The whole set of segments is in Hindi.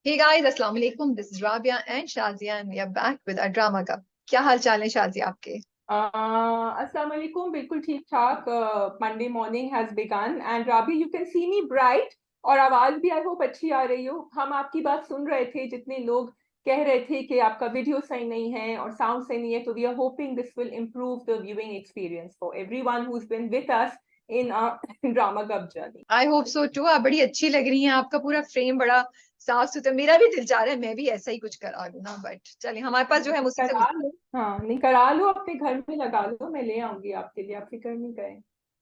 Hey guys, अस्सलाम वालेकुम. This is Rabia and Shazia and we are back with our drama club. क्या हाल चाल है शाजिया आपके? अस्सलाम वालेकुम. बिल्कुल ठीक ठाक. Monday morning has begun and Rabi you can see me bright और आवाज भी आई होप अच्छी आ रही हो. हम आपकी बात सुन रहे थे, जितने लोग कह रहे थे कि आपका वीडियो सही नहीं है और साउंड सही नहीं है, तो we are hoping this will improve the viewing experience for everyone who has been with us in drama club journey. I hope so too. आप बड़ी अच्छी लग रही हैं. आपका पूरा फ्रेम बड़ा साफ सुथरा. मेरा भी दिल चाह रहा है मैं भी ऐसा ही कुछ करा लूं ना, बट चलिए हमारे पास जो है उसी से करा लो. हाँ, नहीं, करा लो, अपने घर में लगा लो, मैं ले आऊंगी आपके लिए, आप फिक्र नहीं करें.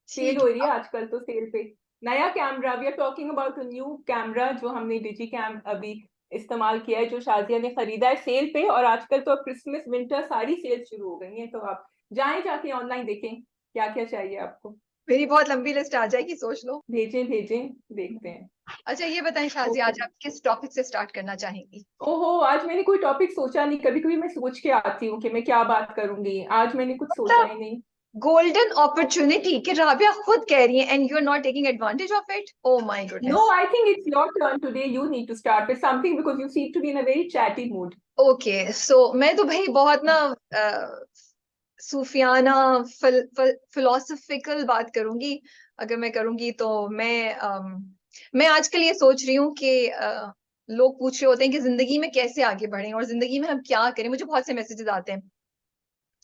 सेल ठीक हो रही है. है आजकल, तो सेल पे नया camera, we are talking about a new camera जो हमने डिजी कैम अभी इस्तेमाल किया है, जो शाजिया ने खरीदा है सेल पे. और आजकल तो क्रिसमस विंटर सारी सेल शुरू हो गई है, तो आप जाएं, जाके ऑनलाइन देखें क्या क्या चाहिए आपको. मेरी बहुत लंबी लिस्ट आ जाएगी, सोच लो. भेजें भेजें, देखते हैं. अच्छा ये बताएं शाजिया, ओके. आज आप किस टॉपिक से स्टार्ट करना चाहेंगी? ओहो, आज मैंने कोई टॉपिक सोचा नहीं. कभी कभी मैं सोच के आती हूँ कि मैं क्या बात करूंगी. आज मैंने कुछ सोचा ही नहीं. गोल्डन अपॉर्चुनिटी कि राबिया खुद कह रही है and you are not taking advantage of it. Oh my No, goodness. I think it's your turn today. You need to start with something because you seem to be in a very chatty mood. Okay so मैं तो भाई बहुत ना सूफियाना फिलोसफिकल बात करूंगी. अगर मैं करूंगी तो मैं आजकल ये सोच रही हूँ कि लोग पूछ रहे होते हैं कि जिंदगी में कैसे आगे बढ़ें और जिंदगी में हम क्या करें. मुझे बहुत से मैसेजेस आते हैं,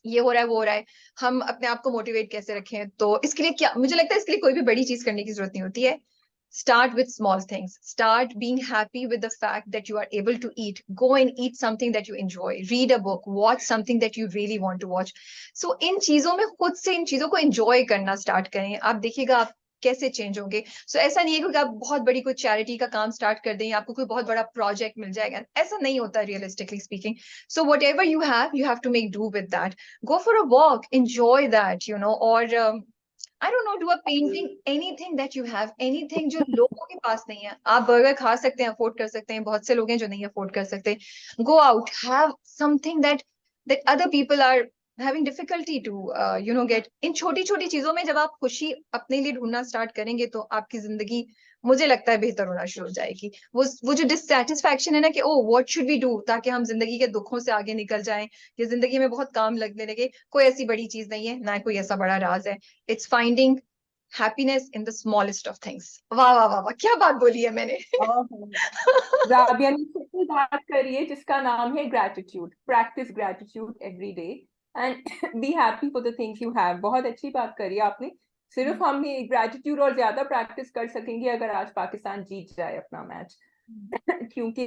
ये हो रहा है वो हो रहा है, हम अपने आप को मोटिवेट कैसे रखें. तो इसके लिए क्या, मुझे लगता है इसके लिए कोई भी बड़ी चीज करने की जरूरत नहीं होती है. Start with small things. Start being happy with the fact that you are able to eat. Go and eat something that you enjoy. Read a book. Watch something that you really want to watch. So इन चीजों में खुद से इन चीजों को enjoy करना start करें. आप देखिएगा आप कैसे चेंज होंगे. सो ऐसा नहीं है कि आप बहुत बड़ी कोई चैरिटी का काम स्टार्ट कर दें, आपको कोई बहुत बड़ा प्रोजेक्ट मिल जाएगा. ऐसा नहीं होता realistically speaking. So whatever you have to make do with that. Go for a walk, enjoy that, or I don't know, do a painting, anything that you have, anything जो लोगों के पास नहीं है. आप बर्गर खा सकते हैं, अफोर्ड कर सकते हैं, बहुत से लोग हैं जो नहीं अफोर्ड कर सकते. Go out, have something that other people are having difficulty to get. इन छोटी छोटी चीजों में जब आप खुशी अपने लिए ढूंढना स्टार्ट करेंगे तो आपकी जिंदगी, मुझे लगता है, बेहतर होना शुरू हो जाएगी. वो जो डिससेटिस्फैक्शन है ना कि oh what should we do, ताकि हम जिंदगी के दुखों से आगे निकल जाएं या जिंदगी में बहुत काम लगने लगे, कोई ऐसी बड़ी चीज नहीं है, ना कोई ऐसा बड़ा राज है. It's finding happiness in the smallest of things. वाह वाह वाह वाह, क्या बात बोली है मैंने. राबिया ने सबसे बात करी है जिसका नाम है gratitude. Practice gratitude every day and be happy for the things you have. बहुत अच्छी बात करी है आपने. सिर्फ हम ग्रेटिट्यूड और ज्यादा प्रैक्टिस कर सकेंगे अगर आज पाकिस्तान जीत जाए अपना मैच. क्योंकि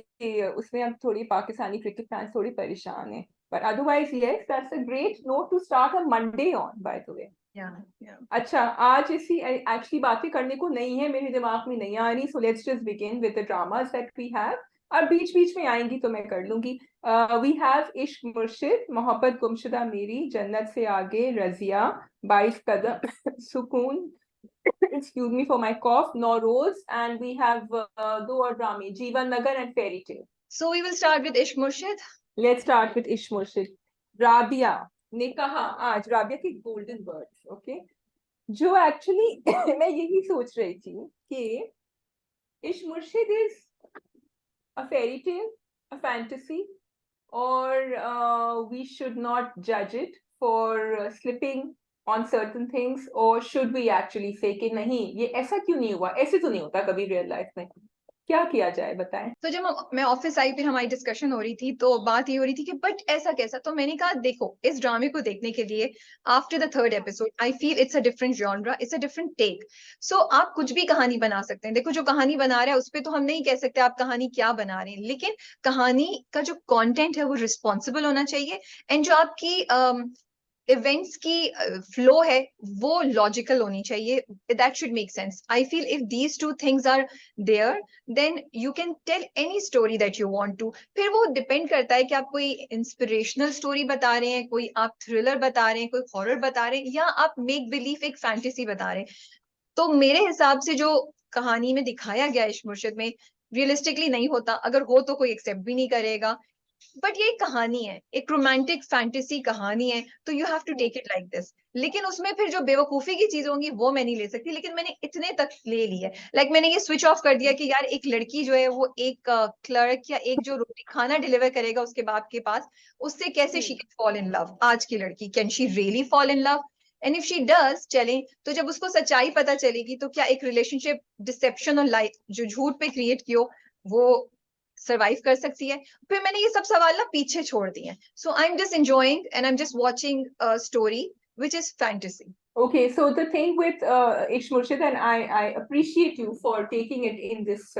उसमें अब थोड़ी पाकिस्तानी क्रिकेट फैंस थोड़ी परेशान है. But otherwise yes, that's a great note to start a Monday on, by the way. Yeah, yeah. अच्छा, आज इसी एक्चुअली बातें करने को नहीं है, मेरे दिमाग में नहीं आ रही. So let's just begin with the dramas that we have. अब बीच बीच में आएंगी तो मैं कर लूंगी. वी हैव इश्क मुर्शिद, मोहब्बत गुमशुदा मेरी, जन्नत से आगे, रजिया, 22 कदम, सुकून, excuse me for my cough, Noroz, and we have दो और ड्रामे, Jeevan Nagar and fairy tale. So we will start with Ishq Murshid. Let's start with Ishq Murshid. Rabia ने कहा आज, राबिया के गोल्डन वर्ड्स, ओके, जो एक्चुअली मैं यही सोच रही थी कि Ishq Murshid is a fairy tale, a fantasy, or we should not judge it for slipping on certain things, or should we actually say कि नहीं ये ऐसा क्यों नहीं हुआ, ऐसे तो नहीं होता कभी रियल लाइफ में. क्या किया जाए, बताएं. तो जब मैं ऑफिस आई फिर हमारी डिस्कशन हो रही थी तो बात ये हो रही थी कि बट ऐसा कैसा. तो मैंने कहा देखो, इस ड्रामे को देखने के लिए after the third episode I feel it's a different genre, it's a different take. So आप कुछ भी कहानी बना सकते हैं. देखो जो कहानी बना रहा है उस पर तो हम नहीं कह सकते आप कहानी क्या बना रहे हैं, लेकिन कहानी का जो कंटेंट है वो रिस्पॉन्सिबल होना चाहिए. एंड जो आपकी इवेंट्स की फ्लो है वो लॉजिकल होनी चाहिए. That should make sense. I feel if these two things are there then you can tell any story that you want to. फिर वो डिपेंड करता है कि आप कोई इंस्पिरेशनल स्टोरी बता रहे हैं, कोई आप थ्रिलर बता रहे हैं, कोई हॉरर बता रहे हैं, या आप मेक बिलीफ एक फैंटेसी बता रहे हैं. तो मेरे हिसाब से जो कहानी में दिखाया गया इश्क मुर्शिद में रियलिस्टिकली नहीं होता. अगर हो तो कोई एक्सेप्ट भी नहीं करेगा. बट ये एक कहानी है, एक रोमांटिक फैंटेसी कहानी है, तो you have to take it like this. लेकिन उसमें फिर जो बेवकूफी की चीज होंगी वो मैं नहीं ले सकती, लेकिन मैंने इतने तक ले ली है। मैंने ये स्विच ऑफ कर दिया कि यार एक लड़की जो है वो एक क्लर्क या एक जो रोटी खाना डिलीवर करेगा उसके बाप के पास, उससे कैसे she can fall in love. आज की लड़की can she really fall in love? And if she does, चले, तो जब उसको सच्चाई पता चलेगी तो क्या एक रिलेशनशिप डिसेप्शन और लाइफ जो झूठ पे क्रिएट किया वो सरवाइव कर सकती है? फिर मैंने ये सब सवाल ना पीछे छोड़ दिए। So I am just enjoying and I am just watching a story which is fantasy. Okay, so the thing with Ish Murshid, and I appreciate you for taking it in this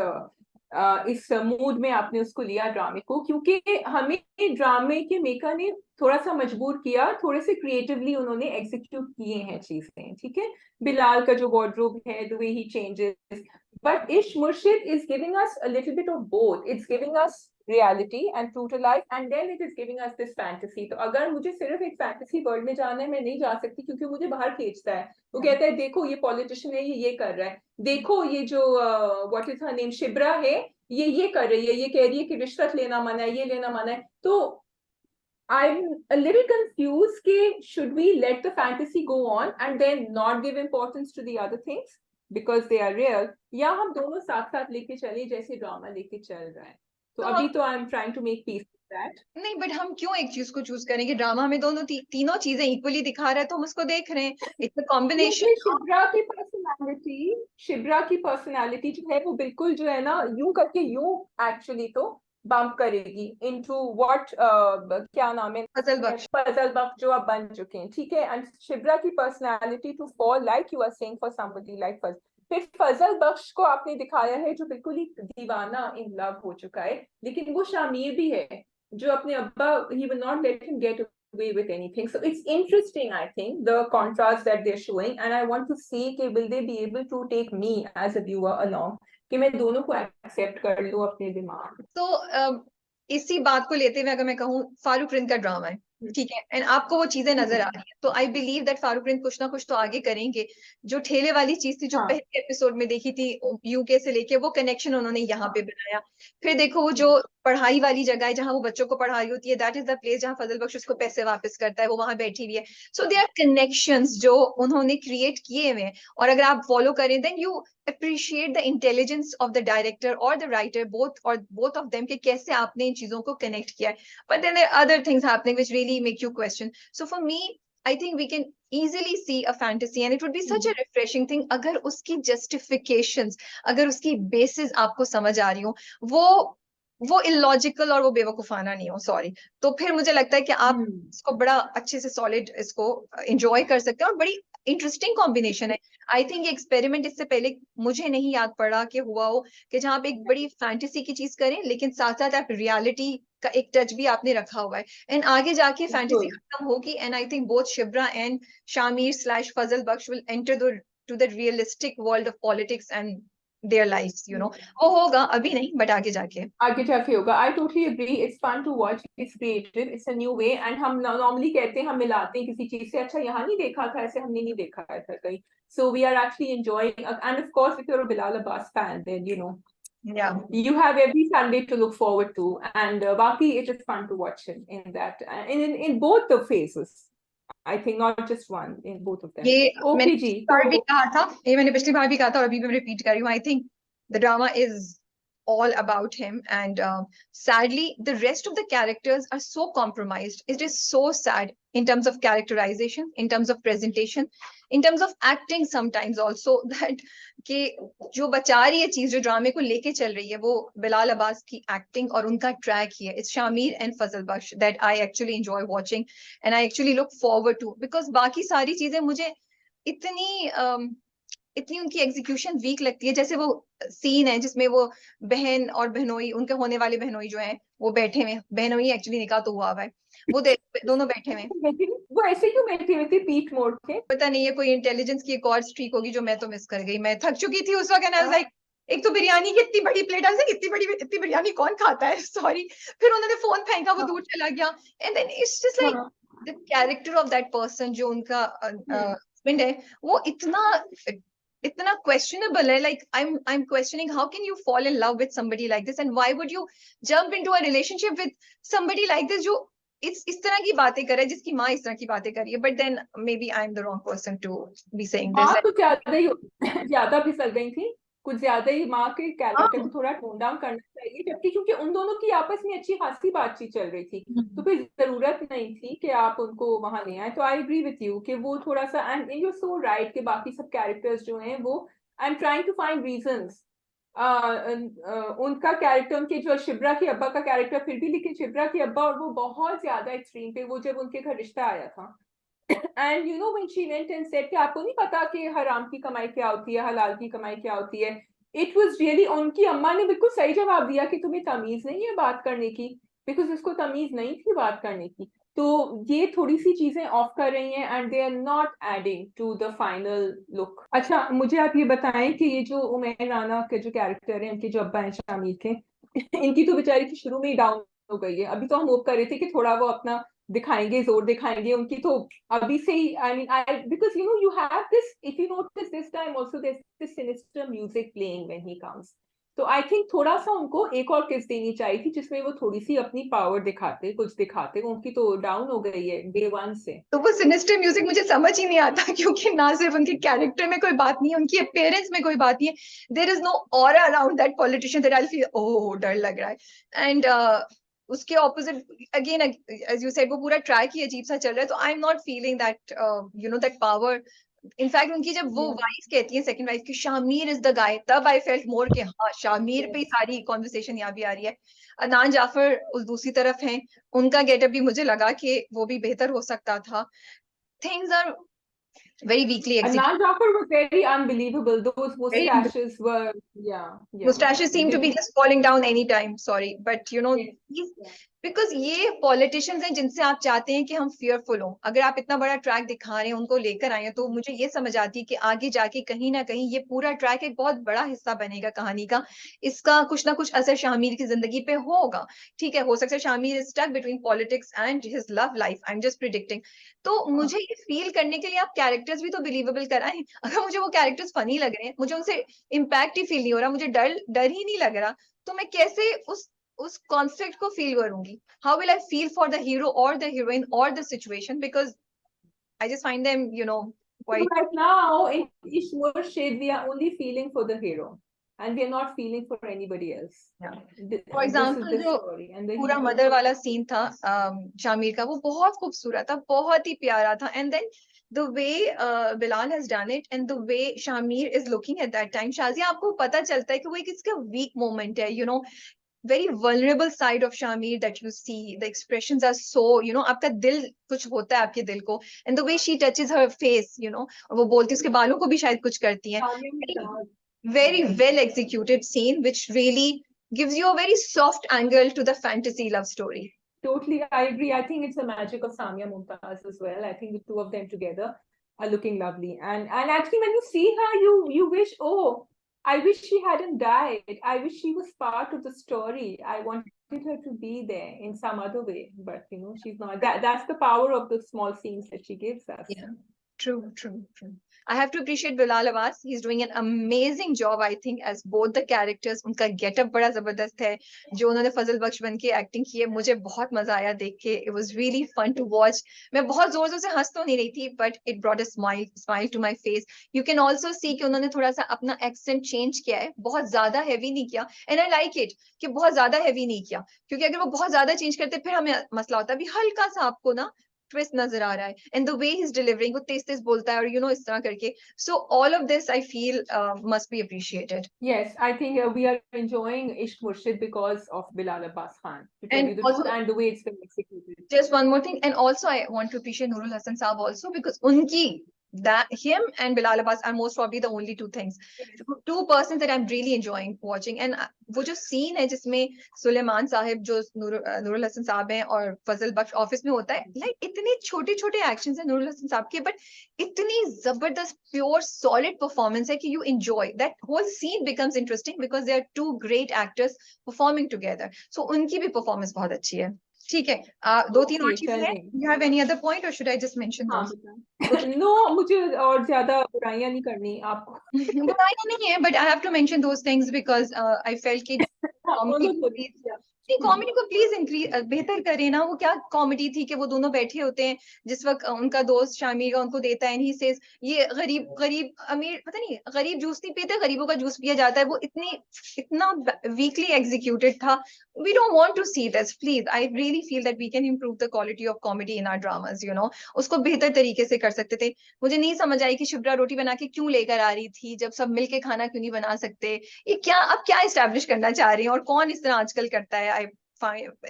इस मूड में आपने उसको लिया ड्रामे को, क्योंकि हमें ड्रामे के मेकर ने थोड़ा सा मजबूर किया, थोड़े से क्रिएटिवली उन्होंने एग्जीक्यूट किए हैं चीजें, ठीक है। बिलाल का जो वार्डरोब है, the way he changes, but Ish Murshid is giving us a little bit of both. It's giving us reality and true to life, and then it is giving us this fantasy. तो अगर मुझे सिर्फ एक फैंटेसी वर्ल्ड में जाना है, मैं नहीं जा सकती, क्योंकि मुझे बाहर खींचता है। वो कहता है देखो ये पॉलिटिशियन है, ये कर रहा है, देखो ये जो what is her name Shibra है, ये कर रही है, ये कह रही है कि रिश्वत लेना मना है, ये लेना मना है। तो I'm a little confused कि should we let the fantasy go on and then not give importance to the other things because they are real, या हम दोनों साथ साथ लेके चले जैसे ड्रामा लेके चल रहा है। तो अभी तो I am trying to make peace with that. नहीं, बट हम क्यों एक चीज को चूज करेंगे? ड्रामा में दोनों तीनों चीजें इक्वली दिखा रहा है तो हम उसको देख रहे हैं। It's a combination. शिब्रा की पर्सनालिटी जो है वो बिल्कुल जो है ना, यूं करके यूं एक्चुअली तो बम्प करेगी इनटू व्हाट क्या नाम है, फजल बख्श। फजल बख्श जो अब बन चुके हैं, ठीक है। एंड शिब्रा की personality to fall like you are saying for somebody like Fazal. फिर फजल बख्श को आपने दिखाया है जो बिल्कुल ही दीवाना इन लव हो चुका है, लेकिन वो शामिर भी है जो अपने अब्बा, he will not let him get away with anything. So it's interesting, I think, the contrast that they're showing, and I want to see कि will they be able to take me as a viewer along, कि मैं दोनों को accept कर लूं अपने दिमाग। तो इसी बात को लेते हुए अगर मैं कहूँ, फारूक रिंद का ड्रामा है, ठीक है, एंड आपको वो चीजें नजर आ रही है, तो I believe that Farooq Rind कुछ ना कुछ तो आगे करेंगे। जो ठेले वाली चीज थी जो हाँ। पहले एपिसोड में देखी थी यूके से लेके, वो कनेक्शन उन्होंने यहाँ पे बनाया। फिर देखो वो जो पढ़ाई वाली जगह है जहाँ वो बच्चों को पढ़ाई होती है, दैट इज द प्लेस जहाँ फजल बख्श उसको पैसे वापस करता है, वो वहां बैठी हुई है। सो दे आर कनेक्शंस जो उन्होंने क्रिएट किए हुए हैं, और अगर आप फॉलो करें then you appreciate the intelligence of the director or the writer, both of them, कि कैसे आपने इन चीजों को connect किया है। But then there are other things happening which really make you question. So for me, I think we can easily see a fantasy and it would be such a refreshing thing अगर उसकी justifications, अगर उसकी basis आपको समझ आ रही हो, वो illogical और वो बेवकूफाना नहीं हो, सॉरी। तो फिर मुझे लगता है कि आप इसको बड़ा अच्छे से सॉलिड इसको एंजॉय कर सकते हैं, और बड़ी इंटरेस्टिंग कॉम्बिनेशन है। आई थिंक ये एक्सपेरिमेंट इससे पहले मुझे नहीं याद पड़ा कि हुआ हो, कि जहां आप एक बड़ी फैंटेसी की चीज करें लेकिन साथ साथ आप रियलिटी का एक टच भी आपने रखा हुआ है, एंड आगे जाके फैंटेसी खत्म होगी, and I think both Shibra and Shamir slash Fazal Bakhsh will enter to the realistic world of politics and their lives, you know. वो होगा, अभी नहीं बट आगे जाके होगा। I totally agree, it's fun to watch, it's creative, it's a new way. And हम नॉर्मली कहते हैं, हम मिलाते हैं किसी चीज से, अच्छा यहाँ नहीं देखा था, ऐसे हमने नहीं देखा था कहीं। So we are actually enjoying, and of course, if you're a Bilal Abbas fan, then Yeah. you have every Sunday to look forward to, and Baki, it is fun to watch him in that, in both the phases. I think not just one, in both of them. ये Okay मैंने जी, पिछली बार भी कहा था, ये मैंने पिछली बार भी कहा था और अभी भी मैं रिपीट कर रही हूँ। I think the drama is all about him, and sadly the rest of the characters are so compromised. It is so sad in terms of characterization, in terms of presentation, in terms of acting sometimes also, that कि जो बचा रही है चीज, जो ड्रामे को लेके चल रही है, वो बिलाल अब्बास की एक्टिंग और उनका ट्रैक ही है। It's Shamir and Fazal Bakhsh that I actually enjoy watching and I actually look forward to, because बाकी सारी चीजें मुझे इतनी इतनी उनकी एग्जीक्यूशन वीक लगती है। जैसे वो सीन है जिसमें वो बहन और बहनोई, उनके होने वाले बहनोई जो है, वो बैठे हुए, बहनोई एक्चुअली निकाह तो हुआ है, वो दोनों बैठे हुए। वो ऐसे क्यों बैठी हुई थी पीठ मोड़ के? पता नहीं है, कोई इंटेलिजेंस की एक और स्ट्रीक होगी जो मैं तो मिस कर गई, मैं थक चुकी थी उस वक्त। लाइक एक तो बिरयानी की इतनी बड़ी प्लेट, ऐसे इतनी बिरयानी कौन खाता है, सॉरी। फिर उन्होंने फोन फेंका, वो दूर चला गया, and then it's just like the character of that person जो उनका हस्बैंड है, वो इतना इतना questionable है. Like I'm questioning how can you fall in love with somebody like this, and why would you jump into a relationship with somebody like this जो इस तरह की बातें कर रहा है, जिसकी माँ इस तरह की बातें कर रही है. But then maybe I'm the wrong person to be saying this. माँ तो ज्यादा ही ज्यादा फिसल गई थी, कुछ ज्यादा ही. माँ के कैरेक्टर को हाँ. थोड़ा टोन डाउन करना चाहिए, जबकि क्योंकि उन दोनों की आपस में अच्छी खासी बातचीत चल रही थी, तो फिर जरूरत नहीं थी कि आप उनको वहां ले आए. तो आई एग्री विथ यू कि वो थोड़ा सा, एंड यू सो राइट कि बाकी सब कैरेक्टर्स जो हैं वो, I am trying to find reasons. उनका कैरेक्टर, उनके जो शिप्रा के अब्बा का कैरेक्टर फिर भी, लेकिन शिप्रा के अब्बा और वो बहुत ज्यादा एक्सट्रीम पे, वो जब उनके घर रिश्ता आया था, and you know when she went and said कि आपको नहीं पता कि हराम की कमाई क्या होती है, हलाल की कमाई क्या होती है. इट वाज रियली, उनकी अम्मा ने बिल्कुल सही जवाब दिया कि तुम्हें तमीज नहीं है बात करने की, बिकॉज उसको तमीज नहीं थी बात करने की. तो ये थोड़ी सी चीजें ऑफ कर रही हैं, and they are not adding to the final look. अच्छा, मुझे आप ये बताएं कि ये जो उमैर राना के जो कैरेक्टर है, इनके जो अब्बा हैं शामिर के, इनकी तो बेचारी की शुरू में ही डाउन हो गई है. अभी तो हम होप कर रहे थे कि थोड़ा वो अपना दिखाएंगे, जोर दिखाएंगे. उनकी तो अभी से ही, I mean, I, because you know you have this, if you notice this time also there is this sinister music playing when he comes. तो आई थिंक थोड़ा सा उनको एक और किस देनी चाहिए थी, जिसमें वो थोड़ी सी अपनी पावर दिखाते, कुछ दिखाते. उनकी तो डाउन हो गई है डे वन से. तो वो सिनिस्टर म्यूजिक मुझे समझ ही नहीं आता, क्योंकि ना सिर्फ उनके कैरेक्टर में कोई बात नहीं है, उनकी अपीयरेंस में कोई बात नहीं है. There is no aura around that politician that I feel oh डर लग रहा है. एंड उसके opposite again, as you said, वो पूरा ट्रैक ही अजीब सा चल रहा है. तो I am not feeling that you know that power. In fact उनकी जब वो वाइफ कहती है, सेकंड वाइफ की, शामिर इज द गाय, तब आई फेल्ट मोर कि हाँ, शामिर पे ही सारी कॉन्वर्सेशन यहाँ भी आ रही है. अदनान जाफर उस दूसरी तरफ हैं, उनका गेटअप भी मुझे लगा कि वो भी बेहतर हो सकता था. Things are very weakly Adnan executed. Jafar was very unbelievable. Those Very mustaches were, yeah. mustaches seem to be They- just falling down anytime. Sorry, but you know, yes, these yeah. Because ये पॉलिटिशियंस हैं जिनसे आप चाहते हैं कि हम fearful हो. अगर आप इतना बड़ा ट्रैक दिखा रहे हैं, उनको लेकर आए हैं, तो मुझे ये समझ आती है कि आगे जाके कहीं ना कहीं ये पूरा ट्रैक एक बहुत बड़ा हिस्सा बनेगा कहानी का. इसका कुछ ना कुछ असर शामिर की जिंदगी पे होगा. ठीक है, हो सकता है Shamir is stuck between politics and his love life. I am just predicting. तो मुझे ये फील करने के लिए आप कैरेक्टर्स भी तो बिलीवेबल कराएं. अगर मुझे वो कैरेक्टर्स फनी लग रहे हैं, मुझे उनसे इम्पैक्ट ही फील नहीं हो रहा, मुझे डर डर ही नहीं लग रहा, तो मैं कैसे उस कॉन्फ्लिक्ट को फील करूंगी? How will I feel for the hero or the heroine or the situation? Because I just find them, you know, So quite. right now, in Ish Murshid, we are only feeling for the hero, and we are not feeling for anybody else. Yeah. This, For this is example, the जो story, and the पूरा hero. मदर वाला सीन था शामिर का, वो बहुत खूबसूरत था, बहुत ही प्यारा था. And then the way Bilal has done it and the way Shamir is looking at that time, Shazia, आपको पता चलता है कि वो एक इसका weak moment है, you know, very vulnerable side of Shamir that you see. The expressions are so, you know, आपका दिल कुछ होता है आपके दिल को. And the way she touches her face, you know, और वो बोलती है, उसके बालों को भी शायद कुछ करती है. Very well executed scene which really gives you a very soft angle to the fantasy love story. Totally, I agree. I think it's the magic of Samia Mumtaz as well. I think the two of them together are looking lovely. And actually, when you see her, you wish, oh, I wish she hadn't died. I wish she was part of the story. I wanted her to be there in some other way, but you know, she's not. That's the power of the small scenes that she gives us. Yeah. True, true, true. I have to appreciate Bilal Abbas. He's doing an amazing job, I think, as both the characters. उनका getup बड़ा जबरदस्त है. जो उन्होंने फजल बख्श बन के एक्टिंग की है, मुझे बहुत मजा आया देख के. It was really fun to watch. मैं बहुत जोर जोर से हंस तो नहीं रही थी, but it brought a smile to my face. You can also see कि उन्होंने थोड़ा सा अपना accent change किया है. बहुत ज्यादा heavy नहीं किया. And I like it कि बहुत ज्यादा heavy नहीं किया, क्योंकि अगर वो बहुत ज्यादा change करते फिर हमें मसला होता. अभी हल्का सा आपको ना ट्विस्ट नजर आ रहा है. And the way he is delivering, वो तेज तेज बोलता है, और यू नो, इस तरह करके. So all of this I feel must be appreciated. Yes, I think we are enjoying Ishq Murshid because of Bilal Abbas Khan, to tell you and the truth, also and the way it's been executed. just one more thing, and also I want to appreciate Nurul Hassan Saab also, because unki, that him and Bilal Abbas are most probably the only two things, two persons that I'm really enjoying watching. And वो जो scene है जिसमें सुलेमान साहिब, जो नूरुल हसन साहब हैं, और फजल बख्श ऑफिस में होता है, like इतने छोटे छोटे एक्शंस हैं नूरुल हसन साहब के, बट इतनी जबरदस्त प्योर सॉलिड परफॉर्मेंस है कि you enjoy that whole scene, becomes interesting because they are two great actors performing together. So उनकी भी परफॉर्मेंस बहुत अच्छी है. ठीक है, 2-3 और ओके चीजें हैं। चलें। You have any other point और शुड आई जस्ट मेंशन हाँ दोस? बताएं। नो मुझे और ज्यादा बुराइयां नहीं करनी आपको। बुराइयां नहीं है, but I have to mention those things because I felt कि हाँ कॉमेडी दोनों को बोलिए। प्लीज, नहीं हम्म। कॉमेडी को प्लीज इंक्रीज बेहतर करें ना। वो क्या कॉमेडी थी कि वो दोनों बैठे होते हैं, जिस वक्त उनका दोस्त शामिर का उनको देता है, एंड ही सेज ये गरीब गरीब अमीर पता नहीं, गरीब जूस नहीं पीते, गरीबों का जूस पिया जाता है। वो इतना वीकली एग्जीक्यूटेड था। We don't want to see this please. I really feel that we can improve the quality of comedy in our dramas, you know. उसको बेहतर तरीके से कर सकते थे। मुझे नहीं समझ आई कि शुभ्रा रोटी बना के क्यों लेकर आ रही थी, जब सब मिलके खाना क्यों नहीं बना सकते। ये क्या, अब क्या इस्टेब्लिश करना चाह रही हैं, और कौन इस तरह आजकल करता है? आई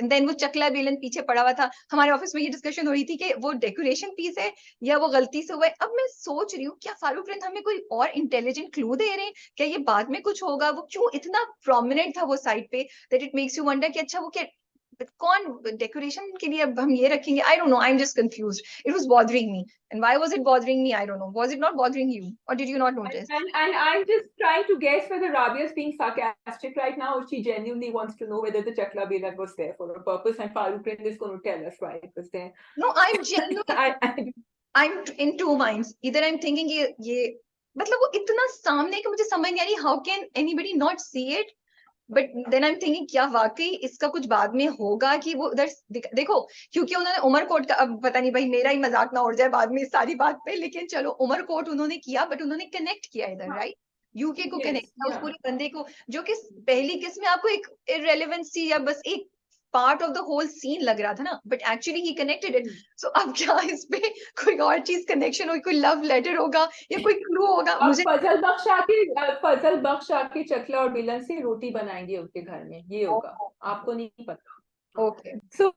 देन वो चकला बेलन पीछे पड़ा हुआ था। हमारे ऑफिस में ये डिस्कशन हो रही थी कि वो डेकोरेशन पीस है या वो गलती से हुआ है। अब मैं सोच रही हूँ, क्या फारूक फ्रेंड हमें कोई और इंटेलिजेंट क्लू दे रहे हैं? क्या ये बाद में कुछ होगा? वो क्यों इतना प्रोमिनेंट था वो साइड पे, that it makes you wonder कि अच्छा वो क्या, कौन डेकोरेशन के लिए अब हम ये रखेंगे? I don't know, I am just confused. It was bothering me, and why was it bothering me? I don't know. Was it not bothering you, और did you not notice? And I'm just trying to guess whether Rabia is being sarcastic right now, or she genuinely wants to know whether the Chakla Bela was there for a purpose, and Farooq is going to tell us why it was there. No, I'm genuinely, I I'm in two minds. Either I'm thinking ये मतलब वो इतना सामने कि मुझे समझ नहीं आ रही, how can anybody not see it? But then I am thinking, क्या वाकई इसका कुछ बाद में होगा कि वो उधर देखो, क्योंकि उन्होंने उमरकोट का, अब पता नहीं भाई मेरा ही मजाक ना उड़ जाए बाद में इस सारी बात पे, लेकिन चलो उमरकोट उन्होंने किया, बट उन्होंने कनेक्ट किया इधर, राइट? यूके को yes, कनेक्ट किया, उस yeah. पूरे बंदे को, जो कि पहली किस में आपको एक इररेलेवेंसी या बस एक part of the whole scene लग रहा था ना, but actually he connected it. So अब क्या इस पे कोई और चीज कनेक्शन होगी, कोई लव लेटर होगा या कोई क्लू होगा? अब मुझे फजल बख्श आके चकला और बेलन से रोटी बनाएंगे उनके घर में, ये होगा। आपको नहीं पता। ओके। सो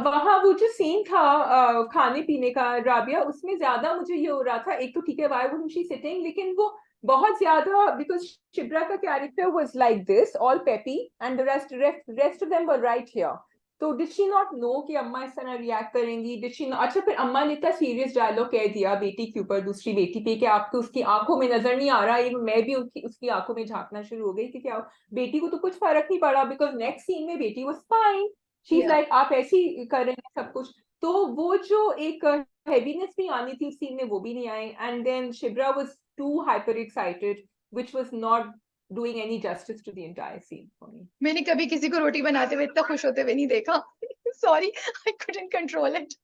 वहां वो जो सीन था खाने पीने का राबिया, उसमें ज्यादा मुझे ये हो रहा था, एक तो ठीक है वाई वुडंट शी सिटिंग, लेकिन वो बहुत ज्यादा, बिकॉज शिप्रा का character was like this all peppy and the rest of them were right here. तो डिड शी नॉट नो कि अम्मा इस तरह रिएक्ट करेंगी? Did she? अच्छा फिर अम्मा ने इतना सीरियस डायलॉग कह दिया बेटी के ऊपर, दूसरी बेटी पे, कि आपको उसकी आंखों में नजर नहीं आ रहा है। मैं भी उसकी आंखों में झांकना शुरू हो गई कि क्या बेटी को तो कुछ फर्क नहीं पड़ा, बिकॉज नेक्स्ट सीन में बेटी was fine. She is like आप ऐसे ही कर रहे हैं सब कुछ। तो वो जो एक हेवीनेस भी आनी थी सीन में, वो भी नहीं आए। And then Shibra was too hyper excited, which was not doing any justice to the entire scene for me. मैंने कभी किसी को रोटी बनाते हुए इतना खुश होते हुए नहीं देखा। Sorry, I couldn't control it.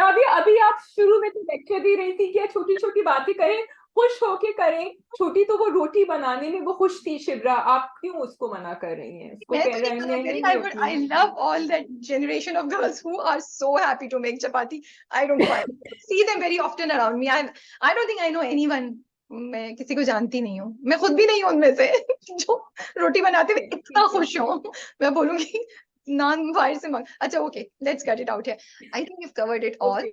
अभी अभी आप शुरू में तो लेक्चर दे रही थी कि छोटी छोटी बातें करें, खुश होके करें। छोटी तो वो रोटी बनाने में वो खुश थी शिब्रा, आप क्यों उसको मना कर रही हैं? उसको मैं कह तो रहे नहीं हैं मना नहीं करी। नहीं आई अपनी। Love all that generation of girls who are so happy to make chapati. I don't find see them very often around me. I don't think I know anyone. मैं किसी को जानती नहीं हूँ, मैं खुद भी नहीं हूँ उनमें से जो रोटी बनाते हुए इतना खुश हो। मैं बोलूंगी नान बाहर से मंग। अच्छा okay, let's get it out है। I think we covered it all.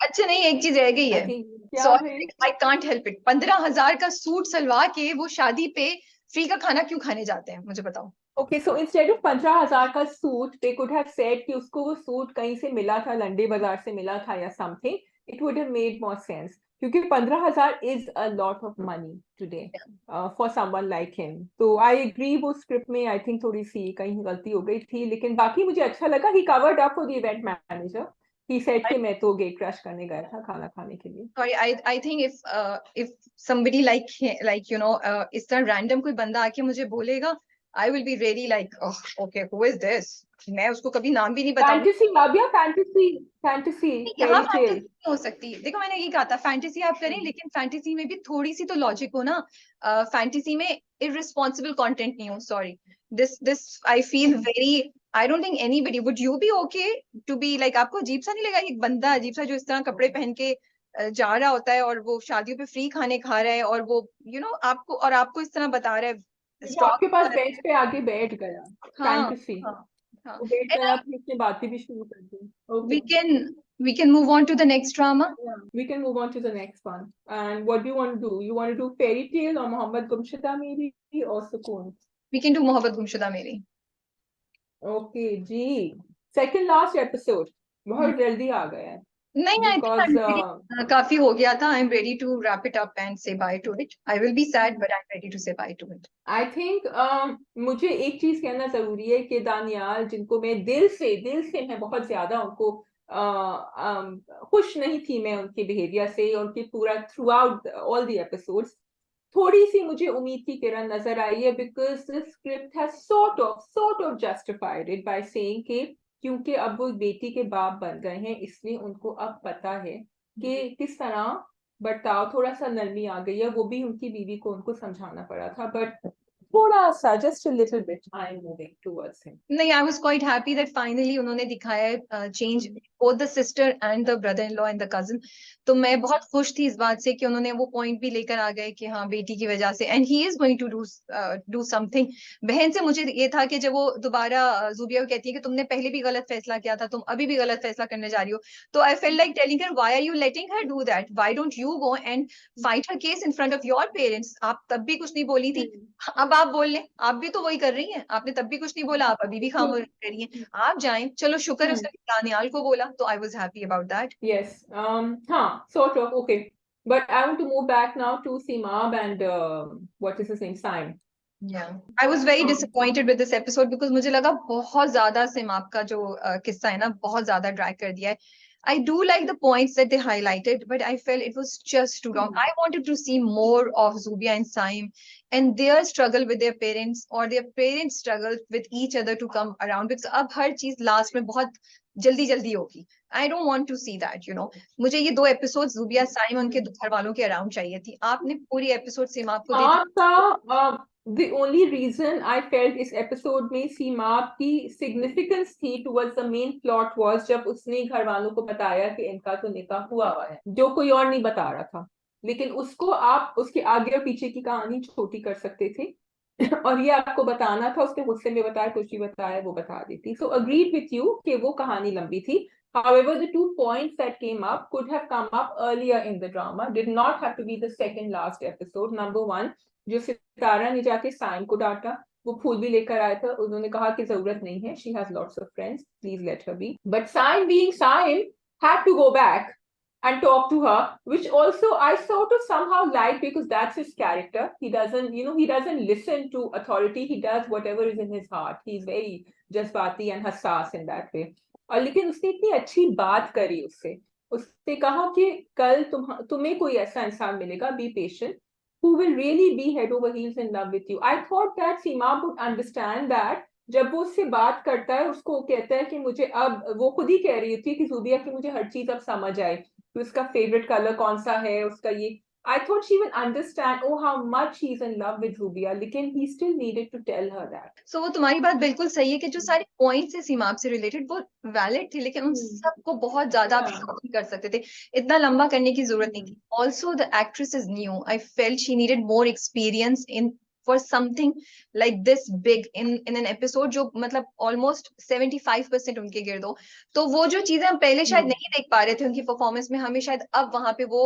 अच्छा नहीं, एक चीज रह गई है। क्या है? Sorry, I can't help it. 15,000 का सूट सलवा के वो शादी पे फ्री का खाना क्यों खाने जाते हैं, मुझे बताओ। ओके सो इंस्टेड ऑफ 15,000 का suit, they could have said कि उसको वो सूट कहीं से मिला था, लंडे बाजार से मिला था या something. It would have made more sense, क्योंकि 15,000 is a lot of money today for someone like him. तो आई एग्री, वो स्क्रिप्ट में आई थिंक थोड़ी सी कहीं गलती हो गई थी, लेकिन बाकी मुझे अच्छा लगा। He covered up for the event manager. He said कि मैं तो गेट क्रश करने गया था खाना खाने के लिए। Sorry, I think if somebody like you know इस तरह random कोई बंदा आके मुझे बोलेगा, I will be really like, oh, okay, who is this? मैं उसको कभी नाम भी नहीं बताऊंगी। फैंटेसी राबिया, फैंटेसी, फैंटेसी, यहाँ फेरी फैंटेसी टेल। नहीं हो सकती। देखो मैंने यही कहा था, फैंटेसी आप करें, लेकिन फैंटेसी में भी थोड़ी सी तो लॉजिक हो ना। फैंटेसी में इररिस्पॉन्सिबल कंटेंट नहीं हो। Sorry, this I feel very, I don't think anybody would you be okay to be like, आपको अजीब सा नहीं लगा एक बंदा अजीब सा जो इस तरह कपड़े पहन के जा रहा होता है और वो शादियों पे फ्री खाने खा रहा है, और वो आपको इस तरह बता रहा है वो आपके पास स्टॉक। बेंच पे आके बैठ गया। हाँ फैंटेसी। हाँ हाँ। वो बैठ And गया, फिर उसने बातें भी शुरू कर दी। we okay. can we can move on to the next drama. Yeah, we can move on to the next one. And what do you want to do? You want to do fairy tale or Mohammed Gumshida maybe, or Sukoon? We can do Mohabbat Gumshuda Meri. Okay, जी। Second last episode बहुत Hmm. जल्दी आ गया है। नहीं, आई थिंक because काफी हो गया था. I am ready to wrap it up and say bye to it. I will be sad but I am ready to say bye to it. I think मुझे एक चीज कहना जरूरी है कि दानियाल, जिनको मैं दिल से मैं बहुत ज्यादा उनको खुश नहीं थी मैं उनके बिहेवियर से, उनके पूरा through out all the episodes. थोड़ी सी मुझे उम्मीद की किरण नजर आई है, because the script has sort of justified it by saying कि क्योंकि अब वो बेटी के बाप बन गए हैं, इसलिए उनको अब पता है कि किस तरह बर्ताव, थोड़ा सा नरमी आ गई है. वो भी उनकी बीवी को उनको समझाना पड़ा था, बट थोड़ा सा, just a little bit I am moving towards him. नहीं, I was quite happy that finally उन्होंने दिखाया है change both the sister and the brother in law and the cousin. तो मैं बहुत खुश थी इस बात से कि उन्होंने वो पॉइंट भी लेकर आ गए कि हाँ बेटी की वजह से and he is going to do something. बहन से मुझे ये था कि जब वो दोबारा जुबिया को कहती है कि तुमने पहले भी गलत फैसला किया था, तुम अभी भी गलत फैसला करने जा रही हो, तो I feel like telling her why are you letting her do that, why don't you go and fight her case in front of your parents. आप तब भी कुछ नहीं बोली थी, अब आप बोल लें. आप भी तो वही कर रही हैं, आपने तब भी कुछ नहीं बोला, आप अभी भी खामोश रह रही हैं. आप जाएं, चलो शुक्र है उसने दानियाल को बोला, तो I was happy about that. Yes, sort of, okay. But I want to move back now to Simab and what is his name, Saim. Yeah, I was very disappointed with this episode because मुझे लगा बहुत ज्यादा सिमाप का जो किस्सा है ना, बहुत ज्यादा ड्रैग कर दिया है. I do like the points that they highlighted, but I felt it was just too long. I wanted to see more of Zubia and Saim and their struggle with their parents or their parents' struggle with each other to come around, because अब हर चीज लास्ट में बहुत जल्दी जल्दी होगी. I don't want to see that, you know. मुझे ये 2 एपिसोड जुबिया साइम उनके घर वालों के अराउंड चाहिए थी. आपने पूरी एपिसोड सिमाप को दे दी. आपका the only reason I felt इस एपिसोड में सीमाप की सिग्निफिकेंस थी towards the main plot was जब उसने घर वालों को बताया कि इनका तो निकाह हुआ है, जो कोई और नहीं बता रहा था. लेकिन उसको आप उसके आगे और पीछे की कहानी छोटी कर सकते थे और ये आपको बताना था. उसके गुस्से में बताया, कुछ भी बताया, वो बता देती. So agreed with you कि वो कहानी लंबी थी. However, the 2 points that came up could have come up earlier in the drama, did not have to be the second last episode. Number 1, जो सितारा ने जाके साइम को डांटा, वो फूल भी लेकर आया था, उन्होंने कहा कि जरूरत नहीं है, she has lots of friends, please let her be. But Saim being Saim had to go back and talk to her, which also I sort of somehow like, because that's his character. He doesn't, he doesn't listen to authority, he does whatever is in his heart. He's very jazbati and hassas in that way. और लेकिन उसने इतनी अच्छी बात करी उससे कहा कि कल तुम्हें कोई ऐसा इंसान मिलेगा, be patient, who will really be head over heels in love with you. I thought that Seema would understand that. जब वो उससे बात करता है, उसको कहता है कि मुझे अब, वो खुद ही कह रही थी कि जुबिया की मुझे हर चीज अब समझ आए कि उसका फेवरेट कलर कौन सा है, उसका ये. I thought she will understand how much he's in love with Zubia, लेकिन he still needed to tell her that. So वो तुम्हारी बात बिल्कुल सही है कि जो सारे पॉइंट्स है सीमाप से रिलेटेड वो वैलिड थे, लेकिन उन सबको बहुत ज्यादा आप शॉर्ट नहीं कर सकते थे, इतना लंबा करने की जरूरत नहीं थी. Also the actress is new. I felt she needed more experience in for something like this big in an episode जो मतलब almost 75% उनके गिर्द हो. तो वो जो चीजें हम पहले शायद नहीं देख पा रहे थे उनकी परफॉर्मेंस में, हमें शायद अब वहां पे वो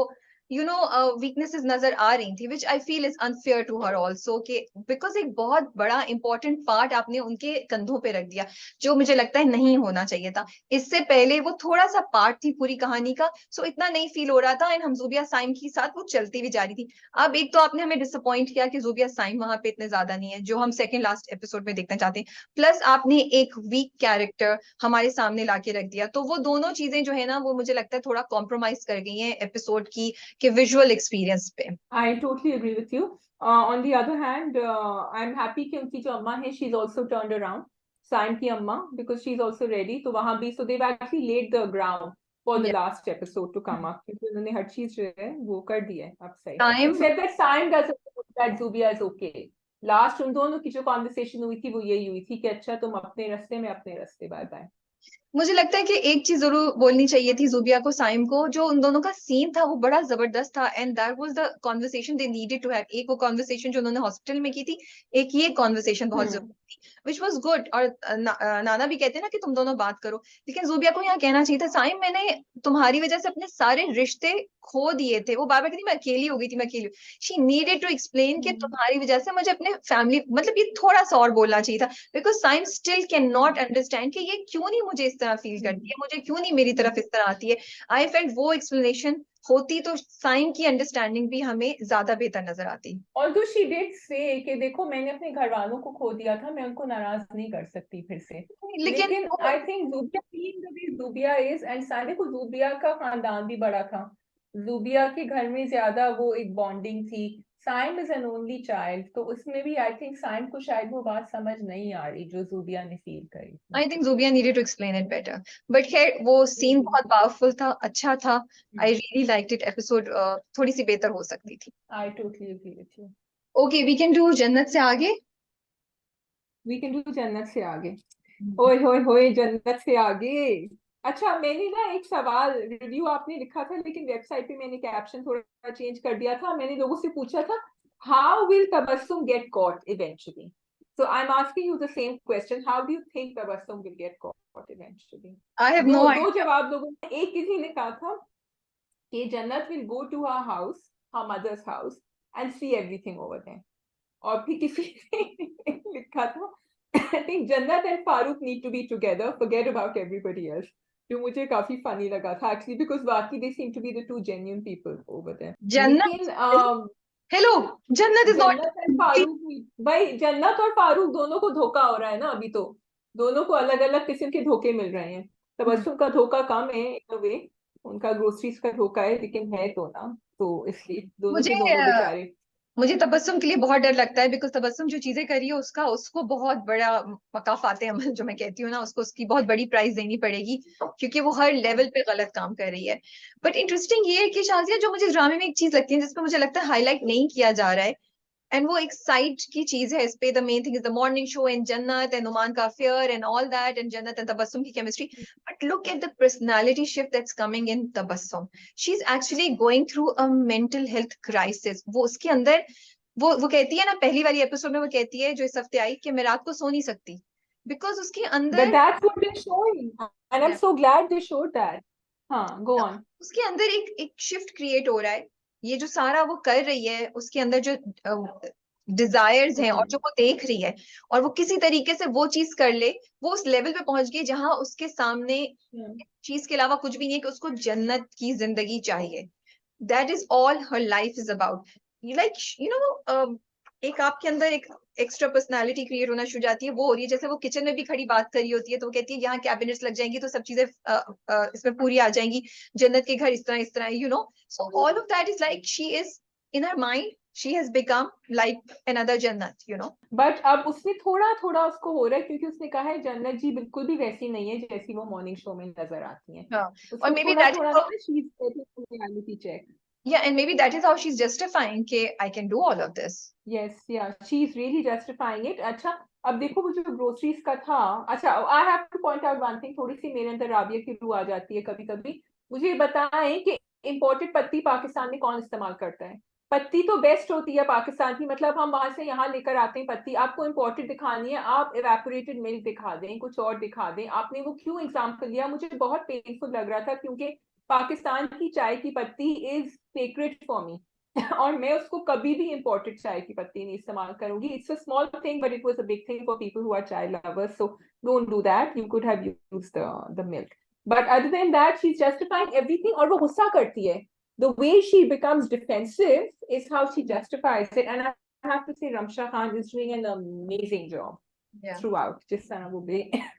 वीकनेसेस नजर आ रही थी, which I feel is unfair to her also, कि बिकॉज एक बहुत बड़ा इंपॉर्टेंट पार्ट आपने उनके कंधों पे रख दिया, जो मुझे लगता है नहीं होना चाहिए था. इससे पहले वो थोड़ा सा पार्ट थी पूरी कहानी का, सो इतना नहीं फील हो रहा था. एंड हम जुबिया साइम के साथ वो चलती भी जा रही थी. अब एक तो आपने हमें डिसअपॉइंट किया कि जुबिया साइम वहां पे इतने ज्यादा नहीं है, जो हम सेकंड लास्ट एपिसोड में देखना चाहते हैं, प्लस आपने एक वीक कैरेक्टर हमारे सामने लाके रख दिया. तो वो दोनों चीजें जो है ना, वो मुझे लगता है थोड़ा कॉम्प्रोमाइज कर गई हैं एपिसोड की कि विजुअल एक्सपीरियंस पे. I totally agree with you. On the other hand, I'm happy कि उनकी जो अम्मा है, she's also turned around. Saim की अम्मा, because she's also ready. तो वहां भी, so they've actually laid the ground for the last episode to come up. क्योंकि उन्होंने हर चीज जो है वो कर दी है अब सही. Except that Saim doesn't know that Zubia is okay. Last उन दोनों की जो कॉन्वर्सेशन हुई थी वो यही हुई थी कि अच्छा तुम अपने रास्ते में अपने रास्ते, बाय बाय. मुझे लगता है कि एक चीज जरूर बोलनी चाहिए थी जुबिया को साइम को, जो उन दोनों का सीन था वो बड़ा जबरदस्त था and that was the conversation they needed to have. एक वो कॉन्वर्सेशन जो उन्होंने हॉस्पिटल में की थी, एक ये कॉन्वर्सेशन बहुत जरूरी थी, विच वाज गुड. और नाना भी कहते हैं ना कि तुम दोनों बात करो, लेकिन जुबिया को यहाँ कहना चाहिए था, साइम मैंने तुम्हारी वजह से अपने सारे रिश्ते खो दिए थे. वो बार बार कहती मैं अकेली हो गई थी, मैं अकेली. शी नीडेड टू एक्सप्लेन कि तुम्हारी वजह से मुझे अपने फैमिली, मतलब ये थोड़ा सा और बोलना चाहिए था, because Saim still can not understand कि ये क्यों नहीं मुझे इस इस तरह फील करती है, मुझे क्यों नहीं मेरी तरफ इस तरह आती है। आई फेल्ट वो एक्सप्लेनेशन होती तो साइम की अंडरस्टैंडिंग भी हमें ज्यादा बेहतर नजर आती। Although she did say कि देखो मैंने अपने घर वालों को खो दिया था, मैं उनको नाराज नहीं कर सकती फिर से। लेकिन लेकिन आई think Zubia being the way Zubia is, and सारे को जूबिया का खानदान भी बड़ा था, जूबिया के घर में ज्यादा वो एक बॉन्डिंग थी। Saim is an only child, तो उसमें भी आई थिंक साइम को शायद वो बात समझ नहीं आ रही जो जूबिया ने फील करी थी। I think Zubia needed to explain it better, but खैर वो सीन बहुत पावरफुल था, अच्छा था। I really liked it episode, थोड़ी सी बेहतर हो सकती थी। I totally agree with you. Okay, we can do Jannat से आगे। वी कैन डू जन्नत से आगे। ओए होए होए, जन्नत से आगे। अच्छा, मैंने ना एक सवाल, रिव्यू आपने लिखा था लेकिन वेबसाइट पे मैंने कैप्शन थोड़ा चेंज कर दिया था। मैंने लोगों से पूछा था how will Tabassum get caught eventually, so I'm asking you the same question, how do you think Tabassum will get caught eventually? I have दो नो दो आइडिया। जवाब लोगों ने, एक किसी ने कहा था कि जन्नत will go to her house, her mother's house, and see everything over there, और फिर किसी ने लिखा था I think Jannat and Farooq need to be together, forget about everybody else, जो मुझे काफी फनी लगा था actually, because बाकी they seem to be the two genuine people over there. जन्नत, लेकिन हेलो, जन्नत इज जन्नत एंड नॉट। फारूक भाई, जन्नत और फारूक दोनों को धोखा हो रहा है ना अभी तो, दोनों को अलग अलग किस्म के धोखे मिल रहे हैं। तबस्सुम का धोखा कम है इन वे, उनका ग्रोसरीज का धोखा है, लेकिन है तो ना, तो इसलिए दोनों मुझे के दोनों बेचारे। मुझे तबस्सुम के लिए बहुत डर लगता है, बिकॉज तबस्सुम जो चीजें करी है उसका उसको बहुत बड़ा मकाफाते अमल जो मैं कहती हूँ ना, उसको उसकी बहुत बड़ी प्राइस देनी पड़ेगी, क्योंकि वो हर लेवल पे गलत काम कर रही है। बट इंटरेस्टिंग ये है कि शाजिया, जो मुझे ड्रामे में एक चीज लगती है जिसपे मुझे लगता है हाईलाइट नहीं किया जा रहा है, एंड वो एक साइड की चीज है इस पे, the main thing is the morning show and जन्नत एंड नुमान का affair and all that, and जन्नत एंड तबस्सुम की chemistry. But look at the personality shift that's coming in Tabassum. She is actually going through a mental health crisis. वो उसके अंदर, वो कहती है ना, पहली वाली एपिसोड में वो कहती है जो इस हफ्ते आई, कि मैं रात को सो नहीं सकती, बिकॉज उसके But अंदर, that's what they're showing, and I'm so glad they showed that. हाँ, go on. उसके अंदर एक एक शिफ्ट क्रिएट हो रहा है। ये जो सारा वो कर रही है, उसके अंदर जो डिजायर्स हैं और जो वो देख रही है, और वो किसी तरीके से वो चीज कर ले, वो उस लेवल पे पहुंच गई जहां उसके सामने चीज के अलावा कुछ भी नहीं है, कि उसको जन्नत की जिंदगी चाहिए। That is all her life is about. You like, you know, एक आपके अंदर एक एक्स्ट्रा पर्सनालिटी क्रिएट होना शुरू जाती है, वो हो रही है। जैसे वो किचन में भी खड़ी बात कर रही होती है, तो वो कहती है यहाँ कैबिनेट्स लग जाएंगी तो सब चीजें इसमें पूरी आ जाएंगी, जन्नत के घर इस तरह, you know. So all of that is like she is in her mind, she has become like another जन्नत, यू नो। बट अब उसने थोड़ा थोड़ा उसको हो रहा है, क्योंकि उसने कहा है जन्नत जी बिल्कुल भी वैसी नहीं है जैसी वो मॉर्निंग शो में नजर आती हैं। हाँ, और उसको मे बी थोड़ा दैट थोड़ा इज, ना she is reality check. yeah, and maybe that is how she's justifying कि I can do all of this. Yes, yeah she is really justifying it. अच्छा, अब देखो वो जो ग्रोसरीज का था, अच्छा I have to point out one thing, थोड़ी सी मेरे अंदर राबिया की रूह आ जाती है कभी कभी। मुझे ये बताएं कि इम्पोर्टेड पत्ती पाकिस्तान में कौन इस्तेमाल करता है? पत्ती तो बेस्ट होती है पाकिस्तान की, मतलब हम वहां से यहाँ लेकर आते हैं पत्ती। आपको इम्पोर्टेड दिखानी है, आप इवेपोरेटेड मिल्क दिखा दें, कुछ और दिखा दें। आपने वो क्यों एग्जाम्पल लिया? मुझे बहुत पेनफुल लग रहा था, क्योंकि पाकिस्तान की चाय की पत्ती इज सेक्रेड फॉर मी और मैं उसको कभी भी इम्पोर्टेड चाय की पत्ती नहीं इस्तेमाल करूंगी। It's a small thing but it was a big thing for people who are chai lovers, so don't do that, you could have used the milk. But other than that she is justifying everything, और वो गुस्सा करती है। The way she becomes defensive is how she justifies it, and I have to say Ramsha Khan is doing an amazing job Yeah. Through out, जिस तरह वो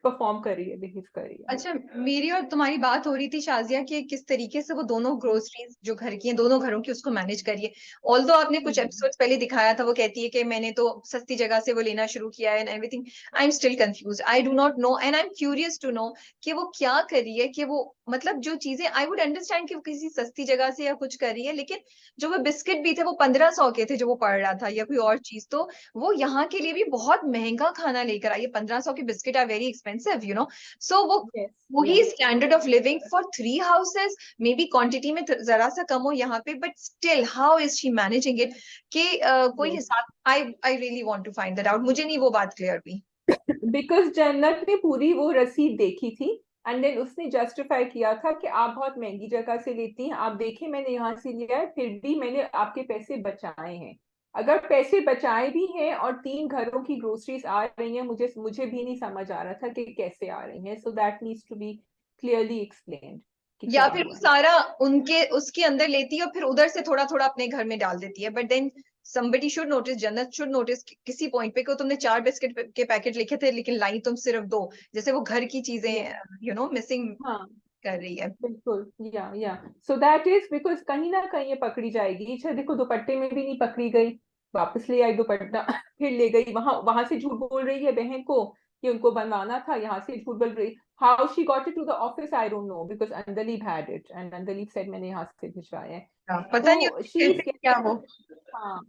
परफॉर्म कर रही है, बिहेव कर रही है। अच्छा, मेरी और तुम्हारी बात हो रही थी शाजिया कि किस तरीके से वो दोनों ग्रोसरीज जो घर की हैं, दोनों घरों की, उसको मैनेज करिए। ऑल्दो आपने कुछ एपिसोड्स पहले दिखाया था, वो कहती है कि मैंने तो सस्ती जगह से वो लेना शुरू किया है and everything. I am still confuse, I do not know, and I am curious to know कि वो क्या कर रही है। कि वो मतलब जो चीजें, आई वुड अंडरस्टैंड कि वो किसी सस्ती जगह से या कुछ कर रही है, लेकिन जो वो बिस्किट भी थे वो 1500 के थे जो वो पढ़ रहा था, या कोई और चीज, तो वो यहाँ के लिए भी बहुत महंगा खाना लेकर आई है। 1500 के biscuit are very expensive, you know. So वो Yes, वही yeah. Standard of living for 3 houses, maybe quantity में जरा सा कम हो यहाँ पे, but still how is she managing it? कि कोई Yes. हिसाब, I really want to find that out, मुझे नहीं वो बात क्लियर हुई। बिकॉज जन्नत ने पूरी वो रसीद देखी थी, एंड देन उसने जस्टिफाई किया था कि आप बहुत महंगी जगह से लेती हैं, आप देखें मैंने यहाँ से लिया है, फिर भी मैंने आपके पैसे बचाए हैं। अगर पैसे बचाए भी हैं और 3 घरों की ग्रोसरीज आ रही हैं, मुझे भी नहीं समझ आ रहा था कि कैसे आ रही हैं, so that needs to be clearly explained कि या क्या फिर वो हुआ है। सारा उनके उसके अंदर लेती है और फिर उधर से थोड़ा थोड़ा अपने घर में डाल देती है, but then somebody should notice, Jannat should notice किसी पॉइंट पे को तुमने 4 बिस्किट के पैकेट लिखे थे लेकिन लाई तुम सिर्फ 2, जैसे वो घर की चीजें Yeah. मिसिंग हाँ, कर रही है। बिल्कुल, या सो दैट इज बिकॉज कहीं ना कहीं ये पकड़ी जाएगी। अच्छा देखो, दुपट्टे में भी नहीं पकड़ी गई, वापस ले आई दुपट्टा फिर ले गई, वहां वहां से झूठ बोल रही है बहन को कि उनको बनवाना था, यहाँ से झूठ बोल रही। How she got it to the office I don't know, because Andleeb had it and Andleeb said मैंने यहाँ से भिजवाया है। हाँ, पता नहीं तो उसको शी कैसे इज, क्या वो। हाँ,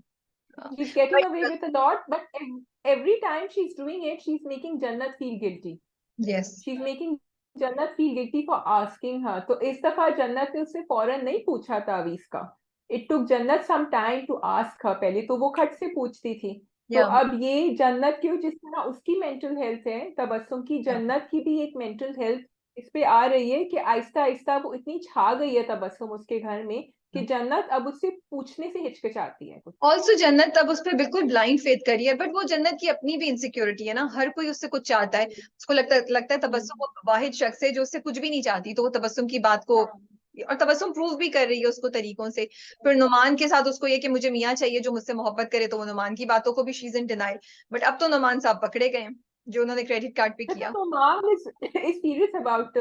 she's getting away with a lot, but every time she's doing it, she's making Jannat feel guilty. Yes, She's making जन्नत feel guilty for asking her. तो इस दफा जन्नत ने उससे फौरन नहीं पूछा तावीज का। It took जन्नत some time to ask her। पहले तो वो खट से पूछती थी। तो या अब ये जन्नत की, जिस तरह उसकी मेंटल हेल्थ है तबस्सुम की, जन्नत की भी एक मेंटल हेल्थ इस पे आ रही है कि आहिस्ता आहिस्ता वो इतनी छा गई है तबस्सुम उसके घर में कि जन्नत अब उससे पूछने से हिचकिचाती है कुछ। ऑल्सो जन्नत तब उस पर बिल्कुल ब्लाइंड फेथ करी है, बट वो जन्नत की अपनी भी इनसिक्योरिटी है ना, हर कोई उससे कुछ चाहता है। उसको लगता है तबस्सुम वो वाहिद शख्स है जो उससे कुछ भी नहीं चाहती, तो वो तबस्सुम की बात को, हाँ, और तबस्सुम प्रूव भी कर रही है उसको तरीकों से। फिर नुमान के साथ उसको ये कि मुझे मियाँ चाहिए जो मुझसे मोहब्बत करे, तो वो नुमान की बातों को भी she is in denial. But अब तो नुमान साहब पकड़े गए हैं, जो उन्होंने क्रेडिट कार्ड पे तो किया। Mom is serious about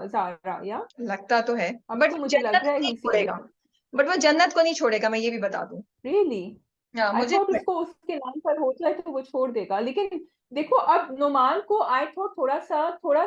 Zara, yeah? लगता तो है, अब बट तो वो मुझे जन्नत लग रहा को है नहीं ही छोड़ेगा। सीरियस है। बट वो जन्नत को नहीं छोड़ेगा, मैं ये भी बता दूं। रियली? हाँ आई मुझे, थॉट उसको उसके नाम पर हो जाए तो वो छोड़ देगा, लेकिन देखो अब नुमान को आई थॉट थोड़ा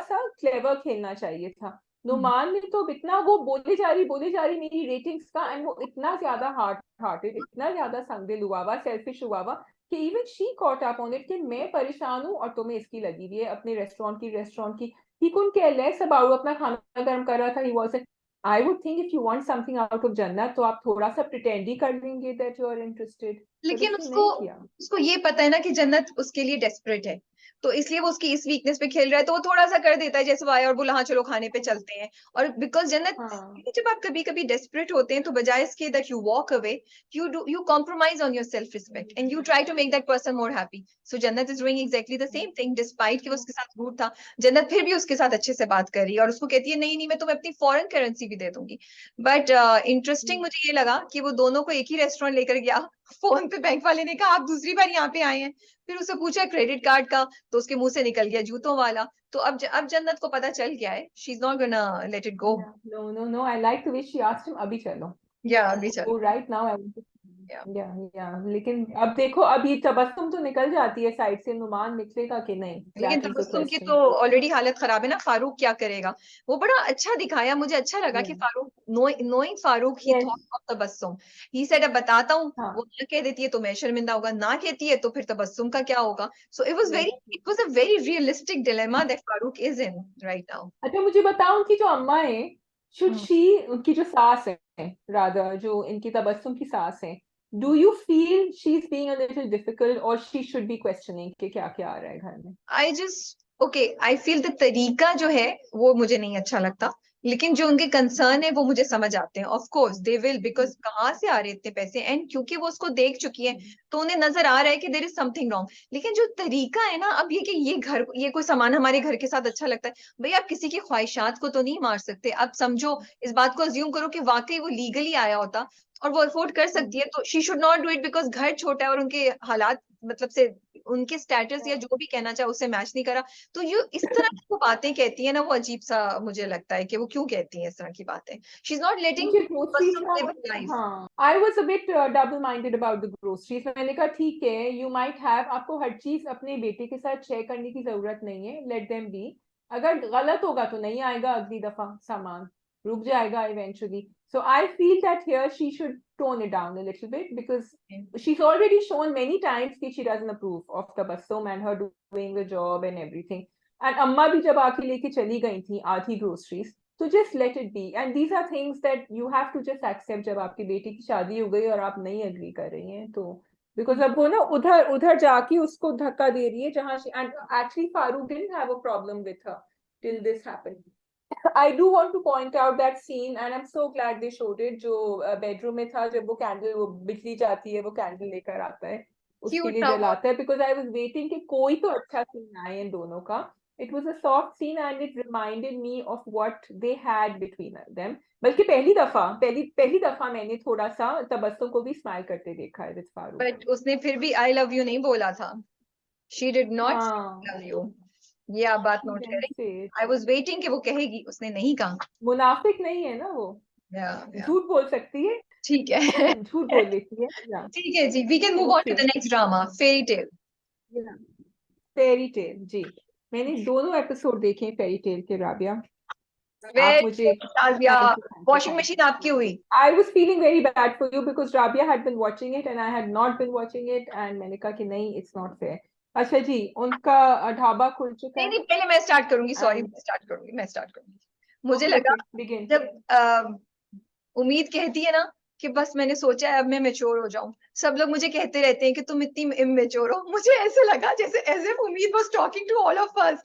सा क्लेवर खेलना चाहिए था। नुमान ने तो इतना वो बोले जा रही मेरी रेटिंग्स का, एंड वो इतना ज्यादा हार्टेड, इतना ज्यादा संगदिल हुआ हुआ, सेल्फिश हुआ हुआ कि even she caught up on it कि मैं परेशान हूँ और तुम्हें इसकी लगी हुई है अपने रेस्टोरेंट की। He couldn't care less about, अपना खाना गर्म कर रहा था। He was, I would think if you want something out of जन्नत तो आप थोड़ा सा प्रिटेंड ही कर लेंगे दैट यू आर इंटरेस्टेड, पर लेकिन उसने उसको नहीं किया। उसको ये पता है ना कि जन्नत उसके लिए डेस्परेट है, तो इसलिए वो उसकी इस वीकनेस पे खेल रहा है, तो वो थोड़ा सा कर देता है जैसे वो आया और बोला हाँ चलो खाने पे चलते हैं। और बिकॉज जन्नत, हाँ, जब आप कभी कभी डेस्परेट होते हैं तो बजाय इसके that you walk away, you compromise on your self respect and you try to make that person more happy. So Jannat is doing exactly the same thing, despite कि वो उसके साथ रूड था। जन्नत फिर भी उसके साथ अच्छे से बात कर रही है और उसको कहती है नहीं नहीं मैं तुम्हें अपनी फॉरेन करेंसी भी दे दूंगी। बट इंटरेस्टिंग मुझे ये लगा कि वो दोनों को एक ही रेस्टोरेंट लेकर गया। फोन पे बैंक वाले ने कहा आप दूसरी बार यहाँ पे आए हैं। फिर उसे पूछा क्रेडिट कार्ड का, तो उसके मुंह से निकल गया जूतों वाला। तो अब जन्नत को पता चल गया है, she is not gonna let it go. No no no, I like the way she asked him अभी चलो। या अभी चल। वो right now I want to, yeah yeah लेकिन अब देखो, अब ये तबस्सुम तो निकल जाती है साइड से, नुमान निकलेगा कि नहीं, लेकिन दैट इज द तबस्सुम की तो क्वेश्चन। ऑलरेडी हालत खराब है ना, फारूक क्या करेगा। वो बड़ा अच्छा दिखाया, मुझे अच्छा लगा कि Farooq, knowing Farooq he yes, thought of Tabassum, he said अब बताता हूँ, वो हाँ, ना कह देती है तो मैं शर्मिंदा होगा, ना कहती है तो फिर तबस्सुम का क्या होगा। So yes. It was a very realistic dilemma that Farooq is in right now. अच्छा मुझे बताओ, उनकी जो अम्मा है, शुड शी, उनकी जो सास है, राधा जो इनकी तबस्सुम की सास है, do you feel she is being a little difficult और शी शुड बी क्वेश्चनिंग कि क्या क्या आ रहा है घर में? I just okay, I feel the तरीका जो है वो मुझे नहीं अच्छा लगता, लेकिन जो उनके कंसर्न है वो मुझे समझ आते हैं। Of course they will, because कहाँ से आ रहे इतने पैसे, एंड क्योंकि वो उसको देख चुकी है तो उन्हें नजर आ रहा है कि देर इज समथिंग रॉन्ग। लेकिन जो तरीका है ना, अब ये कि ये कोई सामान हमारे घर के साथ अच्छा लगता है, भाई आप किसी की ख्वाहिशात को तो नहीं मार सकते। अब समझो, इस बात को अज्यूम करो कि वाकई वो लीगली आया होता और वो अफोर्ड कर सकती है, तो she should not do it because घर छोटा है और उनके हालात, मतलब से उनके स्टेटस या जो भी कहना चाहे उससे मैच नहीं करा। तो ये इस तरह की वो बातें कहती है ना, वो अजीब सा मुझे लगता है कि वो क्यों कहती है इस तरह की बातें। शी इज नॉट लेटिंग मुझे ग्रोसरीज का, लाइफ। हाँ, I was a bit double minded about the groceries. मैंने कहा ठीक है, यू माइट हैव, आपको हर चीज अपने बेटे के साथ शेयर करने की जरूरत नहीं है, लेट देम बी। अगर गलत होगा तो नहीं आएगा अगली दफा सामान, रुक जाएगा eventually. So I feel that here she should tone it down a little bit because she's already shown many times that she doesn't approve of Tabassum and her doing the job and everything. And अम्मा भी जब आके लेके चली गई थी आधी ग्रोसरीज, तो just let it be, and these are things that you have to just accept जब आपकी बेटी की शादी हो गई और आप नहीं एग्री कर रही हैं तो। बिकॉज अब वो ना उधर उधर जाके उसको धक्का दे रही है जहां and actually Farooq didn't have a problem with her till this happened. I do want to point out that scene and I'm so glad they showed it, जो बेडरूम में था, जब वो कैंडल, वो बिजली जाती है, वो कैंडल लेकर आता है, उसके क्यूट लिए था वो। जलाता है, because I was waiting कि कोई तो अच्छा सीन आए इन दोनों का. It was a soft scene and it reminded me of what they had between them. बल्कि पहली दफा मैंने थोड़ा सा तबस्सुम को भी स्माइल करते देखा है विद फारूक. बट उसने फिर भी आई लव यू नहीं बोला था। शी डिड नॉट हाँ, लव यू। ये आप बात she नोट didn't करें। say it. I was waiting कि वो कहेगी, उसने नहीं कहा। मुनाफिक नहीं है ना वो, या झूठ बोल सकती है, ठीक है। झूठ बोल लेती है. या ठीक है जी, we can move on to okay. The next drama, fairy tale. Fairy tale ji, मैंने दोनों एपिसोड देखे फेरी टेल के, राबिया. आप मुझे वेरी वॉशिंग थैंक मशीन आपकी हुई। I was feeling very bad for you because Rabia had been watching it and I had not been watching it and मैंने कहा कि नहीं, it's not fair. अच्छा जी, उनका ढाबा खुल चुका नहीं नहीं, है पहले मैं स्टार्ट करूंगी, सॉरी and मैं स्टार्ट करूंगी। मुझे okay, लगा okay, begin. जब उम्मीद कहती है ना कि बस मैंने सोचा है अब मैं मेच्योर हो जाऊं, सब लोग मुझे कहते रहते हैं कि तुम इतनी इमेच्योर हो, मुझे ऐसे लगा जैसे as if Umeed was talking to all of us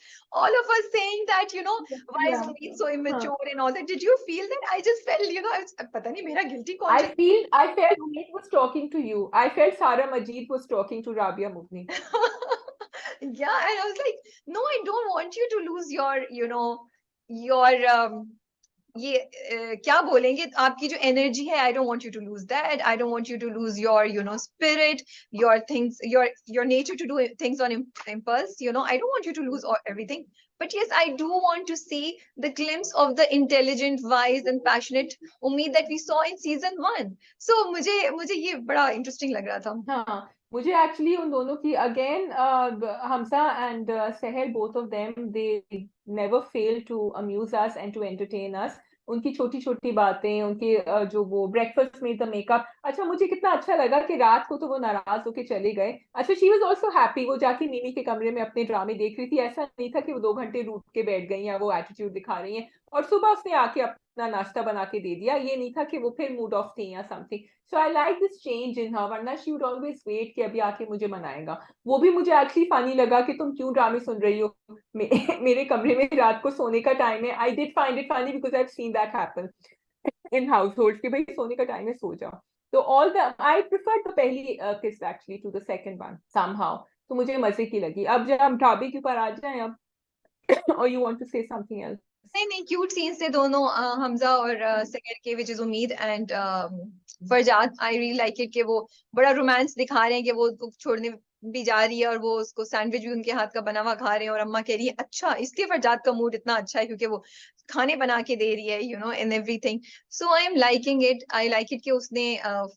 saying that you know why is Yeah. Umeed so हाँ. Immature and all that. Did you feel that? I just felt you know, पता नहीं मेरा guilty conscious. I felt Umeed was talking to you. I felt Sara Majid was talking to Rabia Mugni. Yeah, and I was like, no, I don't want you to lose your you know your ये क्या बोलेंगे, आपकी जो एनर्जी है, I don't want you to lose that, I don't want you to lose your you know spirit, your things, your nature to do things on impulse, you know, I don't want you to lose everything, but yes, I do want to see the glimpse of the intelligent, wise and passionate Umeed that we saw in season 1. So मुझे मुझे ये बड़ा इंटरेस्टिंग लग रहा था। हाँ, मुझे एक्चुअली उन दोनों की again, Hamza and Sahal, both of them, they never fail to amuse us and to entertain us. उनकी छोटी छोटी बातें, उनके जो वो ब्रेकफास्ट में द मेकअप. अच्छा, मुझे कितना अच्छा लगा कि रात को तो वो नाराज होके चले गए. अच्छा, शी वाज आल्सो हैप्पी, वो जाके मिमी के कमरे में अपने ड्रामे देख रही थी. ऐसा नहीं था कि वो 2 घंटे रूठ के बैठ गई या वो एटीट्यूड दिखा रही हैं. और सुबह उसने आके अपना नाश्ता बना के दे दिया. ये नहीं था कि वो फिर मूड ऑफ थी या something. So I like this change in her, वरना शी वुड ऑलवेज वेट कि अभी आके मुझे मनाएगा. वो भी मुझे एक्चुअली फनी लगा कि तुम क्यों ड्रामे सुन रही हो मेरे कमरे में, रात को सोने का टाइम है. I did find it funny because I have seen that happen in household कि भाई सोने का टाइम है, सो जाओ. तो all the I prefer the पहली kiss actually to the second one somehow. तो मुझे मजे की लगी. अब जब हम ढाबे के ऊपर आ जाए अब, और you want to say something else? नहीं नहीं, क्यूट सीन्स थे दोनों, हमजा और सहर के, विच इज उम्मीद and Farzad. I really like it कि वो बड़ा रोमांस दिखा रहे हैं कि वो उसको छोड़ने भी जा रही है और वो उसको सैंडविच भी उनके हाथ का बना हुआ खा रहे हैं, और अम्मा कह रही है अच्छा, इसलिए फरजाद का मूड इतना अच्छा है क्योंकि वो खाने बना के दे रही है, you know, in everything. So I am liking it, I like it कि उसने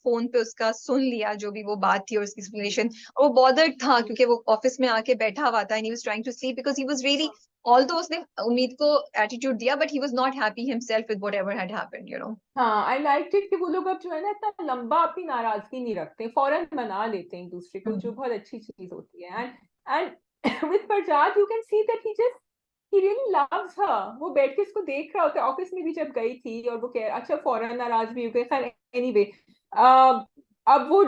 फोन पे उसका सुन लिया जो भी वो बात थी और उसकी एक्सप्लेनेशन। और वो बॉदर्ड था क्योंकि वो ऑफिस में आके बैठा हुआ था and he was trying to sleep because he was really, although उसने उम्मीद को एटीट्यूड दिया, but he was not happy himself with whatever had happened, you know. हाँ, आई लाइक इट कि वो लोग अब जो है ना इतना लंबा अपनी नाराजगी नहीं रखते, फौरन मना लेते हैं एक दूसरे को, जो बहुत अच्छी चीज होती है. And with Farzad you can see that he really loves her. वो बैठ के इसको देख रहा होता है. ऑफिस में भी जब गई थी और वो कह, अच्छा फौरन नाराज भी हो गए. खैर एनीवे, अब वो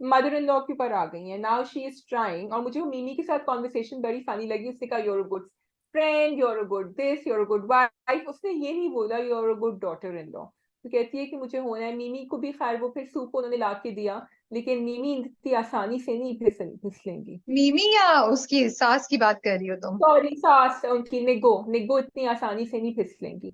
मदर इन लॉ के ऊपर आ गई है. नाउ शी इज ट्राइंग, और मुझे वो मिमी के साथ कॉन्वर्सेशन बड़ी फनी लगी. उसने कहा you're a good friend, you're a good this, you're a good wife. उसने ये नहीं बोला you're a good daughter in law. तो कहती है कि मुझे होना है. मिमी को भी खैर वो फिर सूप उन्होंने ला के दिया, लेकिन मिमी इतनी आसानी से नहीं फिसलेंगी. मीमी या उसकी सास की बात कर रही हो तुम? सॉरी, सास उनकी, निगो निगो इतनी आसानी से नहीं फिसलेंगी.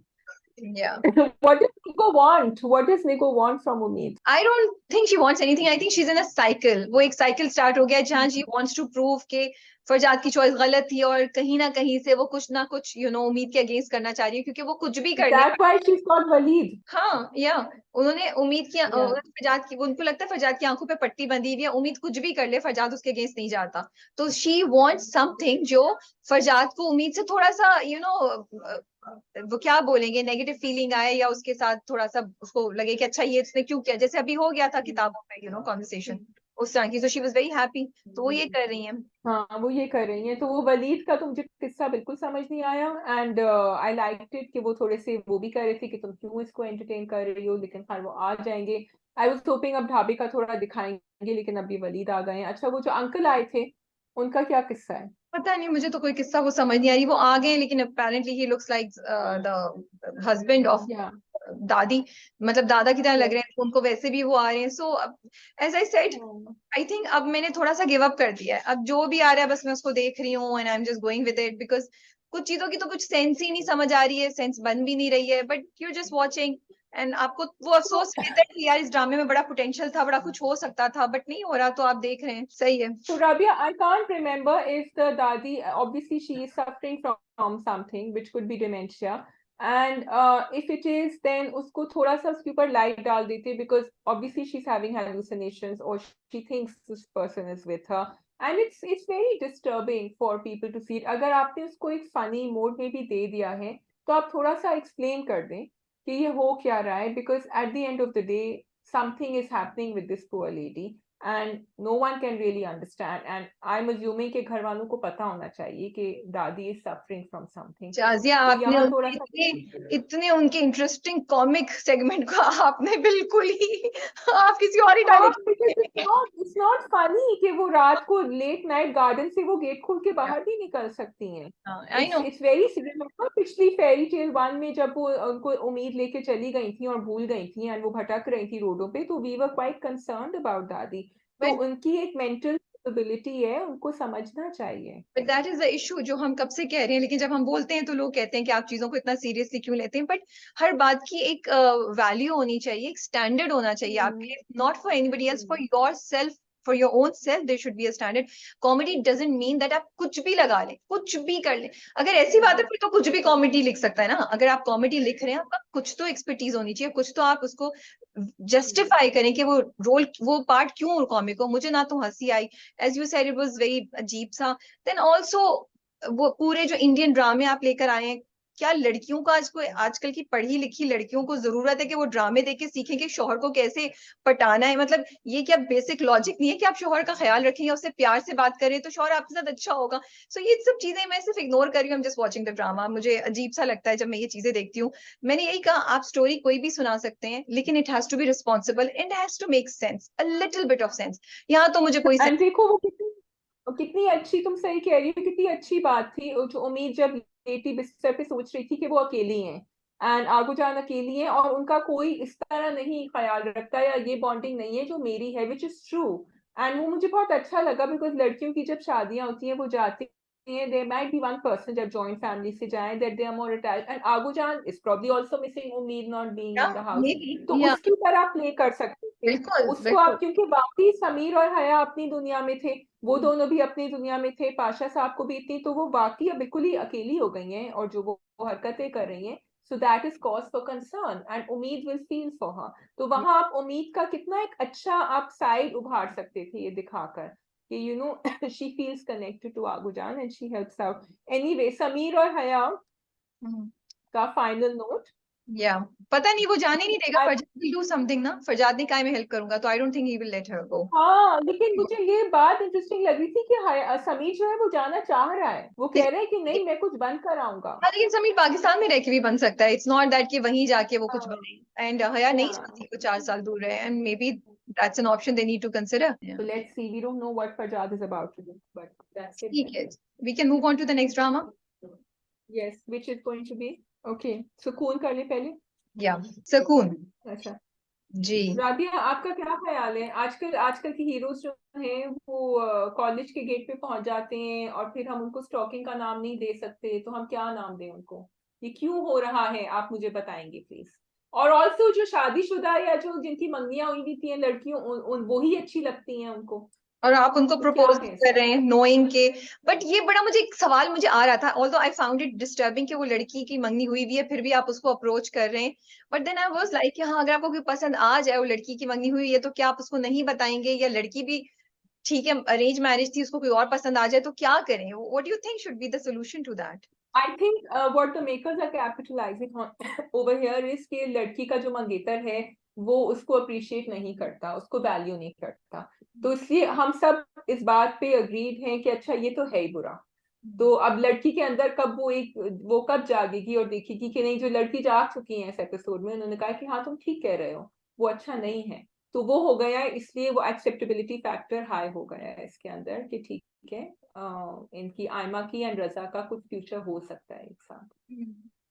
Yeah. What does Nico want? What does Nico want from Umeed? I don't think she wants anything. I think she's in a cycle. वो एक cycle start हो गया है जहाँ she wants to prove कि फरजाद की चॉइस गलत थी और कहीं ना कहीं से वो कुछ ना कुछ यू नो उम्मीद के अगेंस्ट करना चाह रही है क्योंकि वो कुछ भी Is कर ले। that why she's got Waleed? हाँ, या उन्होंने उम्मीद की Yeah. फरजाद की, उनको लगता है फरजाद की आंखों पे पट्टी बंधी हुई है, उम्मीद कुछ भी कर ले फरजाद उसके अगेंस्ट नहीं जाता। तो शी वांट्स समथिंग जो फरजाद को उम्मीद से थोड़ा सा यू नो वो क्या बोलेंगे नेगेटिव फीलिंग आए, या उसके साथ थोड़ा सा उसको लगे कि अच्छा ये इसने क्यों किया, जैसे अभी हो गया था किताबों पे यू नो कॉन्वर्सेशन उस तरह की। So she was very happy, तो वो ये कर रही हैं। हाँ, वो ये कर रही हैं. तो वो वलीद का तो मुझे किस्सा बिल्कुल समझ नहीं आया. एंड आई लाइक इट कि वो थोड़े से वो भी कर रही थी कि तुम क्यों इसको एंटरटेन कर रही हो, लेकिन खैर वो आ जाएंगे. आई वाज होपिंग अब ढाबे का थोड़ा दिखाएंगे, लेकिन अभी वलीद आ गए हैं. अच्छा, वो जो अंकल आए थे उनका क्या किस्सा है? पता नहीं, मुझे तो कोई किस्सा वो समझ नहीं आ रही। वो आ गए लेकिन apparently he looks like the husband of या दादी, मतलब दादा की तरह लग यस रहे हैं, तो उनको वैसे भी वो आ रहे हैं। So as I said, I think अब मैंने थोड़ा सा गिव अप कर दिया है। अब जो भी आ रहा है बस मैं उसको देख रही हूँ, and I am just going with it, because कुछ चीजों की तो कुछ सेंस ही नहीं समझ आ रही है, सेंस बन भी नहीं रही है, but you just watching. And आपको वो अफसोस रहता है कि यार इस ड्रामे में बड़ा पोटेंशियल था, बड़ा कुछ हो सकता था, बट नहीं हो रहा, तो आप देख रहे हैं, सही है। So Rabia, I can't remember if the Dadi, obviously she is suffering from something which could be dementia. And if it is, then उसको थोड़ा सा उसके ऊपर light डाल देते, because obviously she's having hallucinations or she thinks this person is with her. And it's very disturbing for people to see it. अगर आपने उसको एक funny mode में भी दे दिया है, तो आप थोड़ा सा explain कर दें कि ये हो क्या रहा है, because at the end of the day, something is happening with this poor lady. And no one can really understand, and I am assuming कि घर वालों को पता होना चाहिए कि दादी is suffering from something. Zajia, तो आपने यहाँ थोड़ा उनके सा इतने उनके इंटरेस्टिंग कॉमिक सेगमेंट को आपने बिल्कुल ही आप किसी और ही हाँ, डायरेक्शन because में। it's not funny कि वो रात को लेट नाइट गार्डन से वो गेट खोल के बाहर भी निकल सकती हैं। I know. It's very, remember पिछली फेरी टेल वन में जब वो उनको उम्मीद लेके चली गई थी और भूल गई थी एंड वो भटक रही थी रोडों पे, तो we were quite concerned about दादी। तो बट उनकी एक मेंटल एबिलिटी है, उनको समझना चाहिए। But that is the issue जो हम कब से कह रहे हैं, लेकिन जब हम बोलते हैं तो लोग कहते हैं कि आप चीजों को इतना सीरियसली क्यों लेते हैं। बट हर बात की एक वैल्यू होनी चाहिए, एक स्टैंडर्ड होना चाहिए आपके लिए, not for anybody else, for yourself, for your own self there should be a standard. Comedy doesn't mean that आप कुछ भी लगा लें, कुछ भी कर लें। अगर ऐसी बात है फिर तो कुछ भी कॉमेडी लिख सकता है ना। अगर आप कॉमेडी लिख रहे हैं, आपका कुछ तो एक्सपर्टीज होनी चाहिए, कुछ तो आप उसको जस्टिफाई करें कि वो रोल, वो पार्ट क्यों कॉमिक हो। मुझे ना तो हंसी आई, as you said it was very अजीब सा। देन ऑल्सो वो पूरे जो इंडियन ड्रामे आप लेकर आए हैं, क्या लड़कियों का आज कोई, आजकल की पढ़ी लिखी लड़कियों को जरूरत है कि वो ड्रामे देख के सीखें कि शौहर को कैसे पटाना है? मतलब ये क्या बेसिक लॉजिक नहीं है कि आप शौहर का ख्याल रखें या उससे प्यार से बात करें तो शौहर आपके साथ अच्छा होगा? सो ये सब चीजें मैं सिर्फ इग्नोर कर रही हूँ, जस्ट वॉचिंग द ड्रामा। मुझे अजीब सा लगता है जब मैं ये चीजें देखती हूँ। मैंने यही कहा, आप स्टोरी कोई भी सुना सकते हैं, लेकिन it has to be responsible and has to make sense, a little bit of sense. यहाँ तो मुझे कोई एंड सेंस। देखो वो कितनी कितनी अच्छी, तुम सही कह रही हो, कितनी अच्छी बात थी। वो जो उम्मीद जब लेटी बिस्तर पे सोच रही थी कि वो अकेली हैं एंड आगूजान अकेली हैं और उनका कोई इस तरह नहीं ख्याल रखता या ये बॉन्डिंग नहीं है जो मेरी है, विच इज ट्रू। एंड वो मुझे बहुत अच्छा लगा, बिकॉज लड़कियों की जब शादियां होती हैं वो जाती हैं, there might be one person जब joint family से जाएं that they are more attached, and आगूजान is probably also missing उम्मीद not being या in the house। May be, तो या उसकी तरह प्ले कर सकते थे बिल्कुल उसको बिल्कुल। आप, क्योंकि बाकी समीर और हया अपनी दुनिया में थे, वो दोनों भी अपनी दुनिया में थे, पाशा साहब को भी इतनी, तो वो बाकी अब बिल्कुल ही अकेली हो गई हैं और जो वो हरकतें कर रही हैं, so that is cause for concern and उम्मीद विल फील फॉर हर। तो वहां आप उम्मीद का कितना एक अच्छा आप साइड उभार सकते थे ये दिखाकर कि you know she feels connected to Aghajaan and she helps out. Anyway, Sameer और हया का फाइनल नोट। या पता नहीं, वो जाने नहीं देगा। फरजाद विल डू समथिंग ना, फरजाद ने कहा मैं हेल्प करूंगा, तो I don't think he will let her go. हाँ, लेकिन मुझे ये बात इंटरेस्टिंग लगी थी कि समीर जो है वो जाना चाह रहा है, वो कह रहे हैं कि नहीं मैं कुछ बंद कर आऊंगा। हाँ, लेकिन समीर पाकिस्तान में रह के भी बन सकता है। इट्स नॉट दैट कि वहीं जाके वो कुछ हाँ बने। एंड हया नहीं yeah. चाहती वो 4 साल दूर रहे, and maybe that's an option they need to consider. So let's see, we don't know what Fajad is about to do, but that's it ठीक then. है, we can move on to the next drama. Yes, which is going to be okay, सुकून कर ले पहले। या सुकून। अच्छा, जी। राबिया आपका क्या ख्याल है, आजकल आजकल की हीरोज जो हैं वो कॉलेज के गेट पे पहुंच जाते हैं और फिर हम उनको स्टॉकिंग का नाम नहीं दे सकते, तो हम क्या नाम दें उनको? ये क्यों हो रहा है, आप मुझे बताएंगे प्लीज। और ऑल्सो जो शादीशुदा या जो जिनकी मंगनियां हुई भी थी लड़कियों, उन वो ही अच्छी लगती हैं उनको, और आप उनको तो क्या प्रपोज है कर इसका? रहे हैं नोइंग के। बट ये बड़ा, मुझे एक सवाल मुझे आ रहा था, although I found it disturbing कि वो लड़की की मंगनी हुई भी है फिर भी आप उसको अप्रोच कर रहे हैं। But then I was like कि हाँ, अगर आपको कोई पसंद आ जाए, वो लड़की की मंगनी हुई है, तो क्या आप उसको नहीं बताएंगे? या लड़की भी ठीक है, अरेंज मैरिज थी, उसको कोई और पसंद आ जाए तो क्या करें? What do you think should be the solution to that? I think what the makers are capitalizing on over here is कि लड़की का जो मंगेतर है वो उसको अप्रिशिएट नहीं करता, उसको वैल्यू नहीं करता, तो इसलिए हम सब इस बात पे अग्रीड हैं कि अच्छा ये तो है ही बुरा। तो अब लड़की के अंदर कब वो कब जागेगी और देखेगी कि नहीं, जो लड़की जाग चुकी है इस एपिसोड में, उन्होंने कहा कि हाँ तुम ठीक कह रहे हो, वो अच्छा नहीं है। तो वो हो गया है, इसलिए वो एक्सेप्टेबिलिटी फैक्टर हाई हो गया है इसके अंदर कि ठीक है, इनकी आयमा की एंड रजा का कुछ फ्यूचर हो सकता है एक साथ।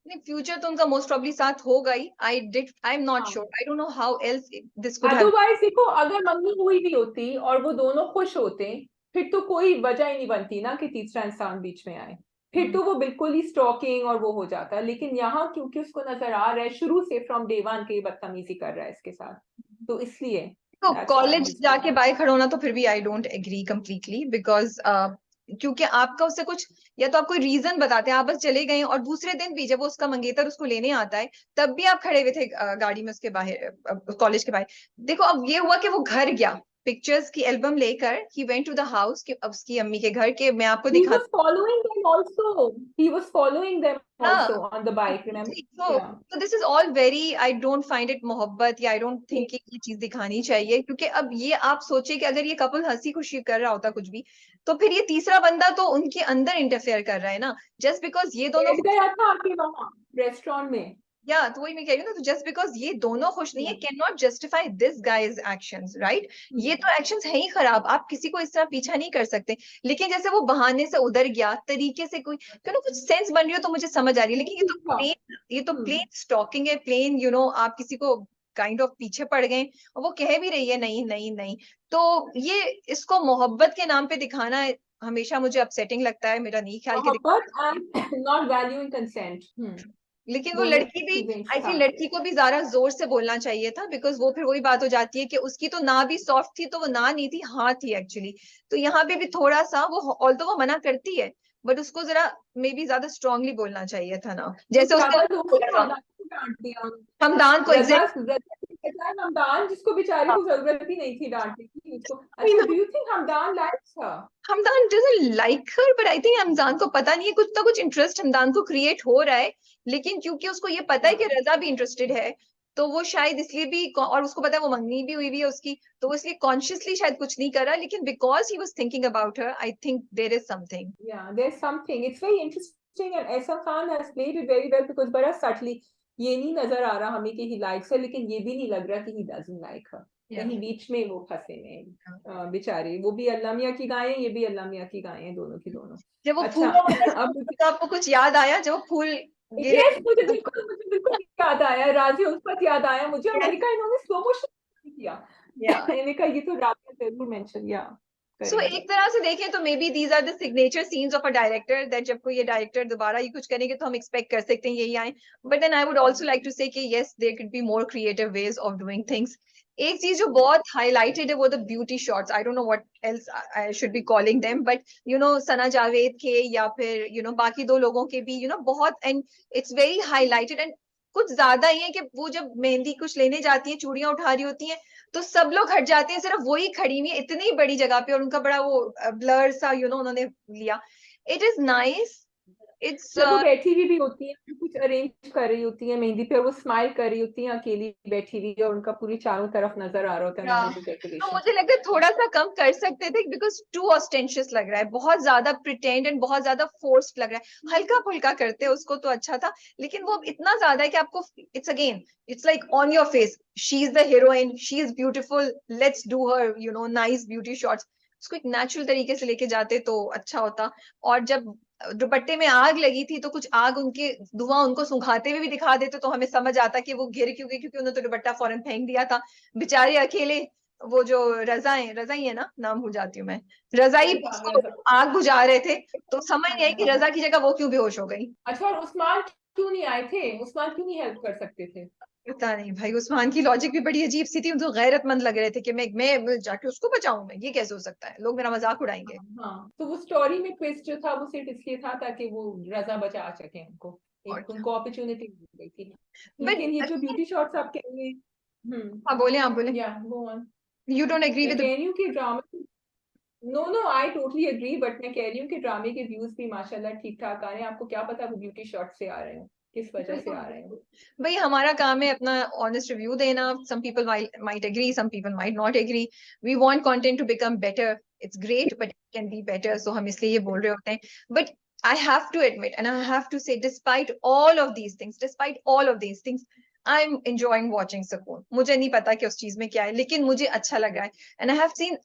नहीं, फ्यूचर तो उनका मोस्ट प्रॉब्ली साथ होगा ही। आई एम नॉट हाँ, sure, I don't know how else this could have. Otherwise देखो, अगर मंगनी हुई भी होती और वो दोनों खुश होते, फिर तो कोई वजह ही नहीं बनती ना कि तीसरा इंसान बीच में आए, फिर तो वो बिल्कुल ही स्टॉकिंग और वो हो जाता। लेकिन यहाँ क्योंकि उसको नजर आ रहा है शुरू से फ्रॉम डे वन के बदतमीजी कर रहा है इसके साथ, तो इसलिए तो that's why कॉलेज he's जाके doing बाय खड़ा होना तो फिर भी I don't agree completely, because क्योंकि आपका उससे कुछ, या तो आप कोई रीजन बताते हैं, आप बस चले गए और दूसरे दिन भी जब वो उसका मंगेतर उसको लेने आता है तब भी आप खड़े हुए थे गाड़ी में उसके बाहर, कॉलेज के बाहर। देखो अब ये हुआ कि वो घर गया, पिक्चर्स की एल्बम लेकर he went to the house, कि अब उसकी अम्मी के घर के मैं आपको he दिखा। was following them also, he was following them हाँ, also on the bike, remember? तो Yeah. This is all very, I don't find it मोहब्बत, या आई डोंट थिंक कि ये चीज दिखानी चाहिए। क्योंकि अब ये आप सोचिए कि अगर ये कपल हंसी खुशी कर रहा होता कुछ भी, तो फिर ये तीसरा बंदा तो उनके अंदर इंटरफेयर कर रहा है ना, जस्ट बिकॉज ये दोनों। बैठ गया था आके वहां रेस्टोरेंट में। या तो वही मैं कह रही हूँ ना, तो जस्ट बिकॉज ये दोनों खुश नहीं है can not justify this guys actions, right. ये तो एक्शंस है ही खराब, आप किसी को इस तरह पीछा नहीं कर सकते। लेकिन जैसे वो बहाने से उधर गया, तरीके से कोई क्यों ना कुछ सेंस बन रही हो तो मुझे समझ आ रही है। लेकिन ये तो प्लेन स्टॉकिंग है, प्लेन आप किसी को काइंड ऑफ पीछे पड़ गए, और वो कह भी रही है नहीं नहीं नहीं। तो ये इसको मोहब्बत के नाम पे दिखाना हमेशा मुझे अपसेटिंग लगता है, मेरा नहीं ख्याल के। मोहब्बत एंड नॉट वैल्यूइंग कंसेंट, लेकिन वो दोनों लड़की भी, चीजें एक आई फील साथ। लड़की को भी ज्यादा जोर से बोलना चाहिए था, बिकॉज वो फिर वही बात हो जाती है कि उसकी तो ना भी सॉफ्ट थी, तो वो ना नहीं थी, हाँ थी एक्चुअली। तो यहाँ पे भी थोड़ा सा वो, ऑल्दो वो मना करती है, बट उसको जरा मे बी ज्यादा स्ट्रांगली बोलना चाहिए था ना, तो जैसे उसने ज्यादा लोगों बोला ने था हमदान को डांट दिया। हमदान को रजा एग्जैक्ट। रजा की बजाय हमदान, जिसको बेचारे को जरूरत भी नहीं थी डांटने की उसको। आई अच्छा, no do you think Hamdan likes her? Hamdan doesn't like her, but I think Hamdan को पता नहीं है, कुछ ना कुछ इंटरेस्ट हमदान को क्रिएट हो रहा है। लेकिन क्योंकि उसको ये पता है कि रजा भी इंटरेस्टेड है, तो वो शायद इसलिए भी, और उसको पता है वो मंगनी भी हुई है उसकी, तो वो इसलिए कॉन्शियसली शायद कुछ नहीं कर रहा, लेकिन because he was thinking about her, I think there is something. Yeah, there's something. It's very interesting and Ehsan Khan has played it very well because बड़ा subtly, ये नहीं नजर आ रहा हमें कि he likes her, लेकिन ये भी नहीं लग रहा कि he doesn't like her। कहीं बीच में वो फंसे में बेचारे, वो भी अल्लाह मियां की गायें, ये भी अल्लाह मियां की गायें, दोनों की दोनों। जब वो अच्छा फूलों वाला अब तो आपको कुछ याद आया जब वो फूल गिरे? यस, मुझे बिल्कुल याद आया, राजी उल्फत याद आया मुझे, और मैंने कहा इन्होंने स्लो मोशन किया। या मैंने कहा ये तो राबिया जरूर मेंशन या सो करेंगे। एक तरह से देखें तो maybe these are the signature scenes of a director, that जब कोई ये डायरेक्टर दोबारा ये कुछ करेंगे तो हम एक्सपेक्ट कर सकते हैं यही आए। But then I would also like to say कि yes there could be more creative ways of doing things. एक चीज जो बहुत हाईलाइटेड है वो the beauty shots, I don't know what else I should be calling them, but Sana Javed के या फिर बाकी दो लोगों के भी बहुत, एंड इट्स वेरी हाईलाइटेड, एंड कुछ ज्यादा ही है कि वो जब मेहंदी कुछ लेने जाती है, चूड़ियां उठा रही होती हैं, तो सब लोग हट जाते हैं, सिर्फ वही खड़ी हुई है इतनी बड़ी जगह पे, और उनका बड़ा वो ब्लर सा उन्होंने लिया। इट इज नाइस, इट्स जब वो बैठी हुई भी होती है, कुछ अरेंज कर रही होती है मेहंदी पे, और वो स्माइल कर रही होती है अकेली बैठी हुई, और उनका पूरी चारों तरफ नजर आ रहा होता है उन्होंने जो तो डेकोरेशन। मुझे लगता है थोड़ा सा कम कर सकते थे, बिकॉज टू ऑस्टेंशियस लग रहा है, बहुत ज्यादा प्रिटेंड एंड बहुत ज्यादा फोर्स्ड लग रहा है। हल्का फुल्का करते उसको तो अच्छा था, लेकिन वो इतना ज्यादा है कि आपको it's again, it's like on your face, she is the heroine, she is beautiful, let's do her nice beauty shots. उसको एक नेचुरल तरीके से लेके जाते तो अच्छा होता। और जब दुपट्टे में आग लगी थी तो कुछ आग उनके, धुआं उनको सुखाते हुए भी दिखा देते तो हमें समझ आता कि वो गिर क्यों गई, क्योंकि उन्होंने तो दुपट्टा फौरन फेंक दिया था। बेचारे अकेले, वो जो रजा ही है ना, नाम भूल जाती हूँ मैं, रजाई उसको आग बुझा रहे थे, तो समझ नहीं आई कि रजा की जगह वो क्यों बेहोश हो गई। अच्छा, और उस्मान क्यों नहीं आए थे? उस्मान क्यों नहीं हेल्प कर सकते थे? पता नहीं भाई, उस्मान की लॉजिक भी बड़ी अजीब सी थी, तो गैरतमंद लग रहे थे कि मैं जाके उसको बचाऊं, मैं, ये कैसे हो सकता है, लोग मेरा मजाक उड़ाएंगे। हाँ, तो वो स्टोरी में ट्विस्ट जो था वो सिर्फ इसलिए था ताकि वो रजा बचा सके उनको, और एक उनको अपॉर्चुनिटी मिल गई थी। बट लेकिन ये जो ब्यूटी शॉट्स आप कह रहे हैं, हाँ बोले, आप बोले, या वो ऑन, यू डोंट एग्री मैं विद। कह रही हूँ कि drama, no no I totally agree, but मैं कह रही हूँ कि ड्रामे के व्यूज भी माशाल्लाह ठीक ठाक आ रहे हैं। आपको क्या पता वो ब्यूटी शॉट से आ रहे हैं, किस वजह से आ रहे हैं। भाई हमारा काम है अपना ऑनेस्ट रिव्यू देना, some people might agree, some people might not agree, we want content to become better, it's great but it can be better, so हम इसलिए ये बोल रहे होते हैं। But I have to admit and I have to say, despite all of these things, I am enjoying watching सुकून। मुझे नहीं पता कि उस चीज में क्या है, लेकिन मुझे अच्छा लग रहा है। And I have scene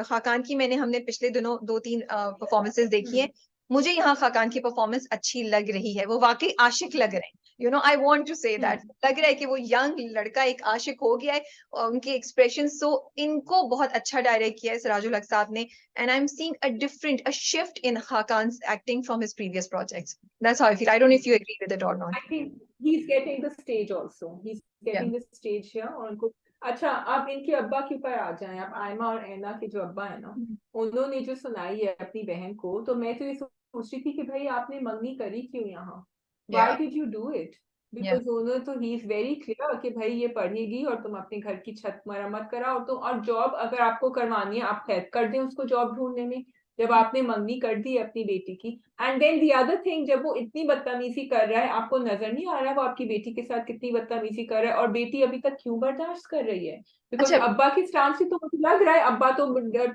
Khaqan की, हमने पिछले दिनों 2-3 परफॉर्मेंसेस देखी है। मुझे यहाँ खाकान की परफॉर्मेंस अच्छी लग रही है, वो वाकई आशिक लग रहे हैं। I want to say that, लग रहा है कि वो यंग लड़का एक आशिक हो गया है। और उनके एक्सप्रेशन, सो इनको बहुत अच्छा डायरेक्ट किया है सिराजुल हक साहब ने। And I am seeing a shift in Khaqan's acting from his previous projects. That's how I feel. I don't know if you agree with it और not. I think he's getting the stage also. He's या getting the stage here और उनको अच्छा आप इनके अब्बा के ऊपर आ जाएं। आप आयमा और ऐना के जो अब्बा है ना, उन्होंने जो सुनाई है अपनी बहन को, तो मैं तो ये सोच रही थी कि भाई आपने मंगनी करी क्यों यहाँ? Why या did you do it? या Because उन्होंने तो he is very clear कि भाई ये पढ़ेगी और तुम अपने घर की छत मरम्मत कराओ, तो और जॉब अगर आपको करवानी है आप हेल्प कर दें उसको जॉब ढूंढने में, जब आपने मंगनी कर दी अपनी बेटी की। And then the other thing, जब वो इतनी बदतमीजी कर रहा है, आपको नजर नहीं आ रहा वो आपकी बेटी के साथ कितनी बदतमीजी कर रहा है, और बेटी अभी तक क्यों बर्दाश्त कर रही है? बिकॉज अच्छा, अब्बा की स्टांस से तो मुझे लग रहा है अब्बा तो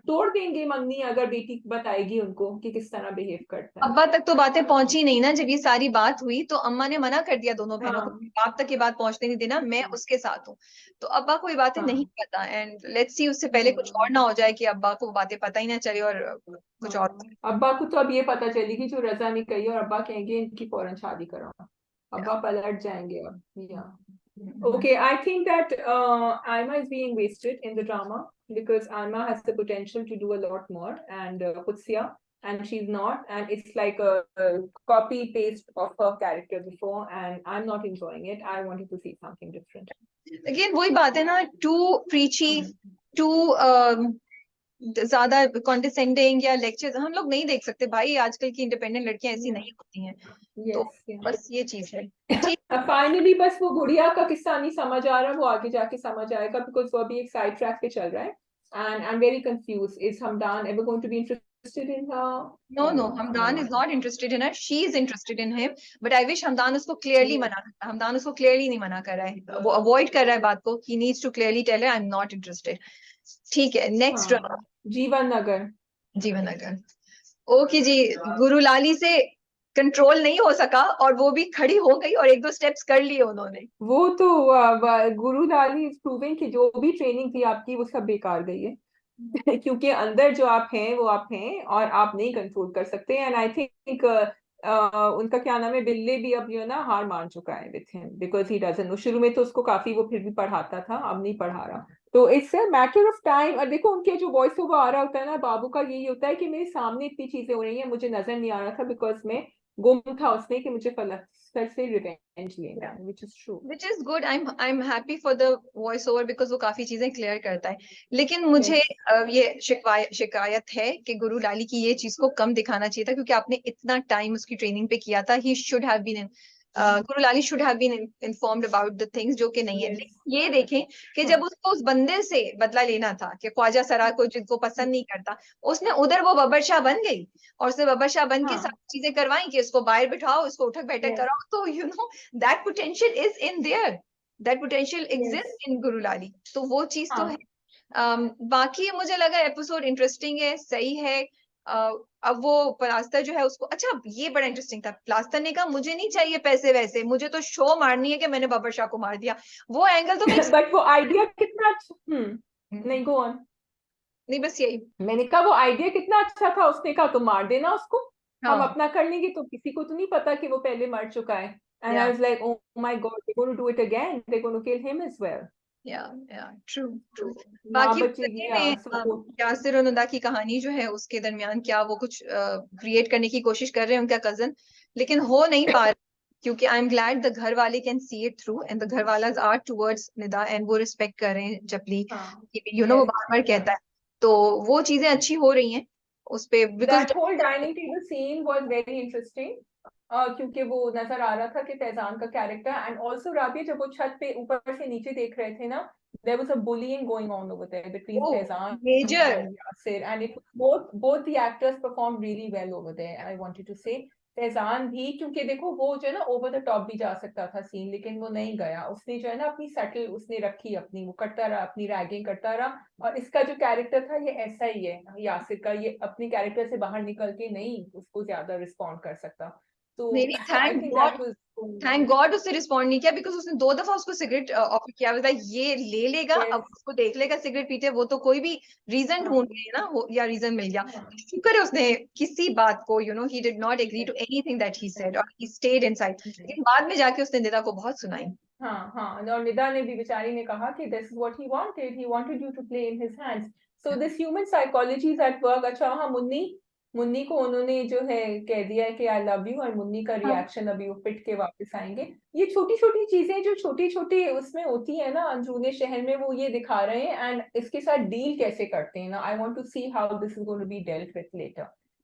तोड़ देंगे मंगनी अगर बेटी बताएगी उनको कि किस तरह बिहेव करता है। अब्बा तक तो बातें पहुंची नहीं ना। जब ये सारी बात हुई तो अम्मा ने मना कर दिया दोनों बहनों को, हाँ बाप तक ये बात पहुंचने नहीं देना, मैं उसके साथ हूँ। तो अब्बा को ये बातें नहीं हाँ पता। एंड लेट्स सी, उससे पहले कुछ और हम्म, ना हो जाए कि अब्बा को बातें पता ही ना चले और कुछ और। हाँ अब्बा को तो अब ये पता चलेगी जो रजा नहीं कही, और अब्बा कहेंगे इनकी फौरन शादी कराओ, अब्बा पलट जाएंगे अब। या okay, I think that Alma is being wasted in the drama because Alma has the potential to do a lot more, and Qudsiya, and she's not, and it's like a copy paste of her character before, and I'm not enjoying it. I wanted to see something different. लेकिन वही बात है ना, टू प्रीची, टू ज्यादा कॉन्डिसेंडिंग या लेक्चर हम लोग नहीं देख सकते भाई। आजकल की इंडिपेंडेंट लड़कियां ऐसी Yeah. नहीं होती हैं। तो Yes, yeah. बस ये चीज है। ठीक। फाइनली बस वो गुड़िया का किस्सा नहीं समझ आ रहा, वो आगे जाके समझ आएगा बिकॉज वो अभी एक साइड ट्रैक पे चल रहा है, and I am very confused, is Hamdan ever going to be interested in her no no, और Hamdan is not? Not interested in her, she is interested in him. But I wish Hamdan उसको क्लियरली Yes. मना करता। हमदान उसको क्लियरली नहीं मना कर रहा है, वो अवॉइड कर रहा है बात को। He needs to clearly tell her I am not interested. ठीक है, नेक्स्ट हाँ जीवन नगर। जीवन नगर। ओके जी। गुरु लाली से कंट्रोल नहीं हो सका और वो भी खड़ी हो गई और 1-2 स्टेप्स कर लिए उन्होंने। वो तो गुरु दाली इज प्रूविंग कि जो भी ट्रेनिंग थी आपकी वो सब बेकार गई है क्योंकि अंदर जो आप हैं वो आप हैं और आप नहीं कंट्रोल कर सकते, एंड आई थिंक उनका क्या नाम है, बिल्ले भी अब जो है ना हार मान चुका है with him because he doesn't know. शुरू में तो उसको काफी वो फिर भी पढ़ाता था, अब नहीं पढ़ा रहा, तो it's a matter of time. और देखो उनके जो वॉइस ओवर आ रहा होता है ना बाबू का, यही होता है कि मेरे सामने इतनी चीजें हो रही हैं मुझे नजर नहीं आ रहा था बिकॉज मैं गुम था उसमें कि मुझे फलक से रिवेंज लेना है, which is true. Which is good. I am happy for the voice over because वो काफी चीजें क्लियर करता है। लेकिन मुझे यस ये शिकायत है कि गुरु लाली की ये चीज को कम दिखाना चाहिए था, क्योंकि आपने इतना टाइम उसकी ट्रेनिंग पे किया था। ही शुड हैव बीन गुरु लाली should have been informed about the things, जो कि नहीं है। यस लेकिन ये देखें कि जब उसको उस बंदे से बदला लेना था कि ख्वाजा सरा को, जिनको पसंद नहीं करता, उसने उधर वो बबर शाह बन गई और उसने बबर शाह बन के हाँ सारी चीजें करवाई कि इसको बाहर बिठाओ, इसको उठक बैठक यस कराओ। तो that potential is in there, that potential yes exists in गुरु लाली। तो वो चीज तो है। हाँ बाकी मुझे लगा एपिसोड इंटरेस्टिंग है, सही है। अब वो प्लास्टर जो है उसको, अच्छा ये बड़ा इंटरेस्टिंग था। प्लास्टर ने कहा मुझे नहीं चाहिए पैसे वैसे, मुझे तो शो मारनी है कि मैंने बाबर शाह को मार दिया। वो एंगल तो मेरे बट वो आइडिया कितना अच्छा, नहीं गो ऑन। नहीं, बस यही। मैंने कहा वो आइडिया कितना अच्छा था, उसने कहा तो मार देना उसको, हम हाँ, अपना कर लेंगे, तो किसी को तो नहीं पता कि वो पहले मर चुका है। And I yeah was like oh my god they gonna do it again, they gonna kill him as well. Yeah yeah true true. माँ बाकी बचेगी सही या में सपोर्ट। यासिर और नदा की कहानी जो है उसके दरमियान क्या वो कुछ क्रिएट करने की कोशिश कर रहे हैं उनका कजन, लेकिन हो नहीं पा रहा। क्योंकि आई एम ग्लैड द घर वाले can see it through, and the घर वालाज आर टुवर्ड्स निदा, एंड वो रिस्पेक्ट कर रहे हैं जपली। हाँ वो यस बार बार या कहता है। तो वो चीजें अच्छी हो रही हैं उस पे, because that whole dining table scene was very interesting, क्योंकि वो नजर आ रहा था कि फैजान का कैरेक्टर, एंड ऑल्सो राबिया जब वो छत पे ऊपर से नीचे देख रहे थे ना, there was a bullying going on over there between वो Faizan major. and Yasir, and it both the actors performed really well over there. I wanted to say Faizan भी, क्योंकि देखो वो जो है ना ओवर द टॉप भी जा सकता था सीन, लेकिन वो नहीं गया, उसने जो है ना अपनी सेटल उसने रखी अपनी, वो करता रहा अपनी रैगिंग करता रहा। और इसका जो कैरेक्टर था ये ऐसा ही है यासिर का, ये अपनी कैरेक्टर से बाहर निकल के नहीं उसको ज्यादा रिस्पॉन्ड कर सकता, तो नहीं नहीं, आई thank think God. That was thank God उसने रिस्पॉन्ड नहीं किया, बिकॉज उसने 2 दफा उसको सिगरेट ऑफर किया। लाइक ये ले लेगा, Yes. अब उसको देख लेगा सिगरेट पीते, वो तो कोई भी रीजन ढूंढ रहे हैं ना, या रीजन मिल गया। हाँ, शुक्र है उसने किसी बात को, he did not agree to anything that he said, और ही स्टेड इनसाइड। लेकिन बाद में जाके उसने निदा को बहुत सुनाई। हाँ, हाँ, और निदा ने भी, बेचारी ने कहा कि this is what he wanted you to play in his hands, so this human psychology is at work. अच्छा, हाँ, मुन्नी को उन्होंने जो है कह दिया है कि आई लव यू, और मुन्नी का रिएक्शन अभी वो पिट के वापस आएंगे। ये छोटी छोटी चीजें जो छोटी छोटी उसमें होती है ना अंदरूनी शहर में, वो ये दिखा रहे हैं, एंड इसके साथ डील कैसे करते हैं ना। I want to see how this is going to be dealt with later,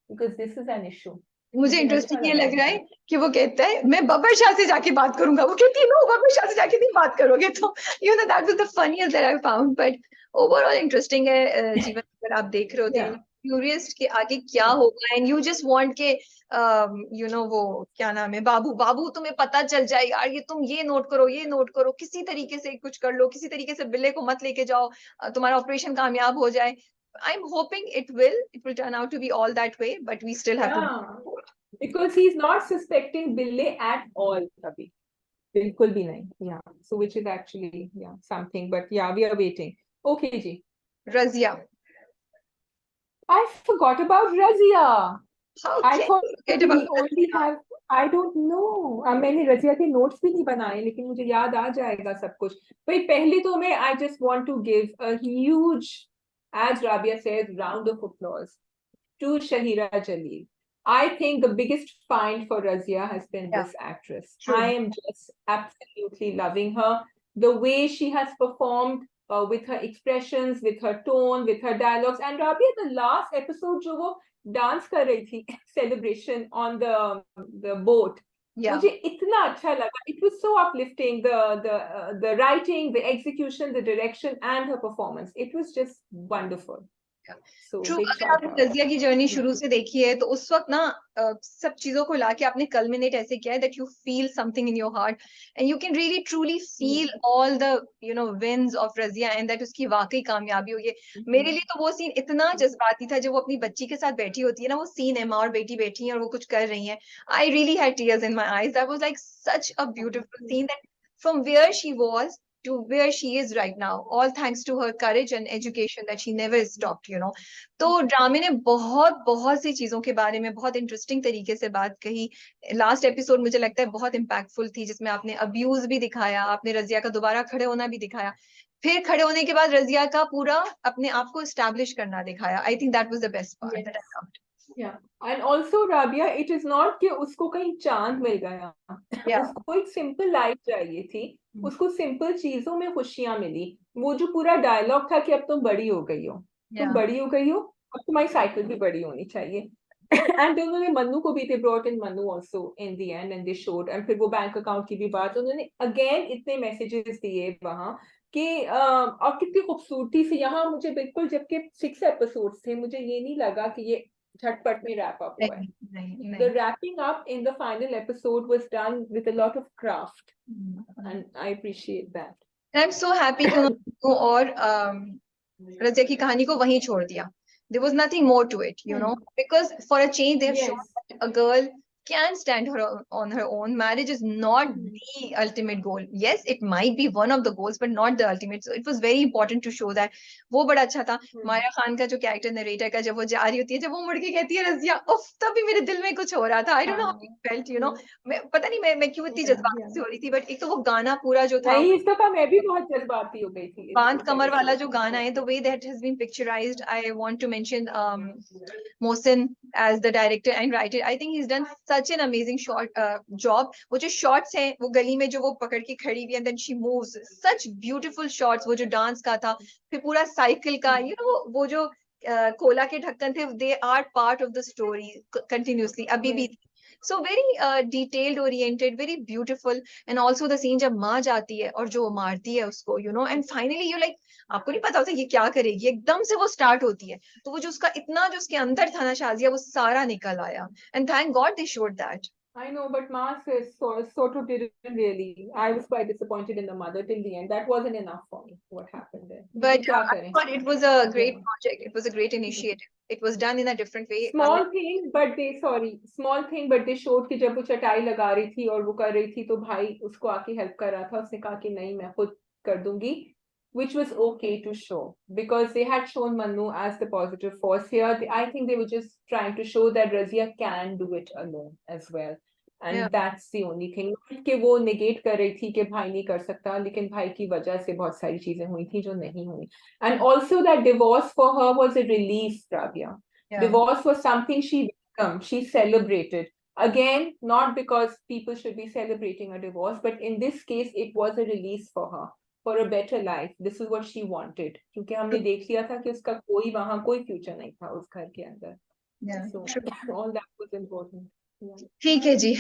because this is an issue. मुझे लेकिन अच्छा इंटरेस्टिंग ये लगा लग रहा है कि वो कहता है मैं बबर शाह से जाके बात करूंगा, वो कहती है नो, बबर शाह से जाके नहीं बात करोगे। तो that was the funniest that I found, but overall interesting है जीवन, अगर आप देख रहे होते हैं, या क्यूरियस कि आगे क्या होगा, एंड यू जस्ट वांट के वो क्या नाम है, बाबू बाबू तुम्हें पता चल जाए यार, ये तुम ये नोट करो, ये नोट करो, किसी तरीके से कुछ कर लो, किसी तरीके से बिल्ले को मत लेके जाओ, तुम्हारा ऑपरेशन कामयाब हो जाए। I'm hoping it will turn out to be all that way, but we still have to. because he's not suspecting Bille at all, Abhi. बिल्कुल भी नहीं. Yeah, so which is actually something, but yeah, we are waiting. Okay ji, Razia. I forgot about Razia. How I can thought you forget we about only Razia? have, I don't know, मैंने रजिया के नोट्स भी नहीं बनाए, लेकिन मुझे याद आ जाएगा सब कुछ. भाई पहले तो मैं I just want to give a huge, as Rabia says, round of applause to Shahira Jalil. I think the biggest find for Razia has been Yeah, this actress. true. I am just absolutely loving her. The way she has performed with her expressions, with her tone, with her dialogues. And Rabia, the last episode, जो वो dance कर रही थी, celebration on the boat. Yeah. मुझे इतना अच्छा लगा. It was so uplifting. The writing, the execution, the direction, and her performance. It was just wonderful. So true, big अगर shout आपने out. रजिया की जर्नी शुरू से देखी है, तो उस वक्त ना सब चीजों को लाके आपने कल्मिनेट ऐसे किया है that you feel something in your heart, and you can really truly feel all the wins of Razia, and that उसकी वाकई कामयाबी हुई है। मेरे लिए तो वो सीन इतना जज्बाती था, जब वो अपनी बच्ची के साथ बैठी होती है ना, वो सीन है, माँ और बेटी बैठी हैं और वो कुछ कर रही हैं। I really had tears in my eyes, that was like such a beautiful scene, that from where she was to where she is right now, all thanks to her courage and education that she never stopped. तो ड्रामे ने बहुत बहुत सी चीजों के बारे में बहुत इंटरेस्टिंग तरीके से बात कही। लास्ट एपिसोड मुझे लगता है बहुत इम्पैक्टफुल थी, जिसमें आपने अब्यूज भी दिखाया, आपने रजिया का दोबारा खड़े होना भी दिखाया, फिर खड़े होने के बाद रजिया का पूरा अपने आप को एस्टैब्लिश करना दिखाया। आई think that was the best part that I loved. Yeah. And also Rabia, it is not कि उसको कहीं चांद मिल गया. Yeah. उसको एक सिंपल लाइफ चाहिए थी. उसको सिंपल चीजों में खुशियां मिली. वो जो पूरा डायलॉग था कि अब तुम बड़ी हो गई हो, तुम बड़ी हो गई हो, अब तुम्हारी साइकिल भी बड़ी होनी चाहिए. एंड उन्होंने मन्नू को भी, they brought in Mannu also in the end, and they showed, and फिर वो बैंक अकाउंट की भी बात उन्होंने अगेन इतने मैसेजेस दिए वहां कि और कितनी खूबसूरती से. यहाँ मुझे बिल्कुल, जबकि 6 एपिसोड्स थे, मुझे ये नहीं लगा कि ये झटपट में रैप अप हुआ है. The wrapping up in the final episode was done with a lot of craft, and I appreciate that. I'm so happy कि उन्होंने और रजिया की कहानी को वहीं छोड़ दिया. There was nothing more to it, because for a change they've shown that a girl can stand on her own. Marriage is not the ultimate goal. Yes, it might be one of the goals, but not the ultimate. So it was very important to show that. वो बड़ा अच्छा था. माया खान का जो कैरेक्टर नरेटर का, जब वो जा रही होती है, जब वो मुड़ के कहती है रजिया, उफ, तभी मेरे दिल में कुछ हो रहा था. I don't know how it felt. मैं पता नहीं मैं क्यों इतनी जज्बाती से हो रही थी, बट एक तो वो गाना पूरा जो था, नहीं, इस दफा मैं भी बहुत जज्बाती हो गई थी. बांध कमर वाला जो गाना है, the way that has been picturized, I want to mention Mohsin as the director and writer. I think he's done such an amazing job. वो जो shots हैं, वो गली में जो वो पकड़ के खड़ी हुई, and then she moves, such beautiful shots. वो जो डांस का था, फिर पूरा साइकिल का, वो जो कोला के ढक्कन थे, they are part of the story continuously अभी भी. So very detailed oriented, very beautiful, and also the scene जब माँ जाती है और जो वो मारती है उसको, and finally you like, आपको नहीं पता होता ये क्या करेगी, एकदम से वो स्टार्ट होती है, तो वो जो उसका इतना जो उसके अंदर था ना शाजिया, वो सारा निकल आया, and thank God they showed that. I know, but Mars is sort of didn't really. I was quite disappointed in the mother till the end. That wasn't enough for me. What happened there? But लेकिन क्या I करें? thought it was a great Yeah. project. It was a great initiative. It was done in a different way. Small thing, but they sorry, small thing, but they showed कि जब वो चटाई लगा रही थी और वो कर रही थी तो भाई उसको आके हेल्प कर रहा था. उसने कहा कि नहीं मैं खुद कर दूंगी, which was okay to show because they had shown Manu as the positive force here. I think they were just trying to show that Razia can do it alone as well. Yeah, And that's the only thing. Not कि वो negate कर रही थी कि भाई नहीं कर सकता, लेकिन भाई की वजह से बहुत सारी चीजें हुई थी जो नहीं हुई. And also that divorce for her was a relief, Rabia. yeah. Divorce was something she welcomed, she celebrated. Again, not because people should be celebrating a divorce, but in this case, it was a release for her, for a better life. This is what she wanted. क्योंकि हमने देख लिया था कि उसका कोई वहां कोई फ्यूचर नहीं था उस घर के अंदर. Yeah. So all that was important. Yeah. ठीक है जी.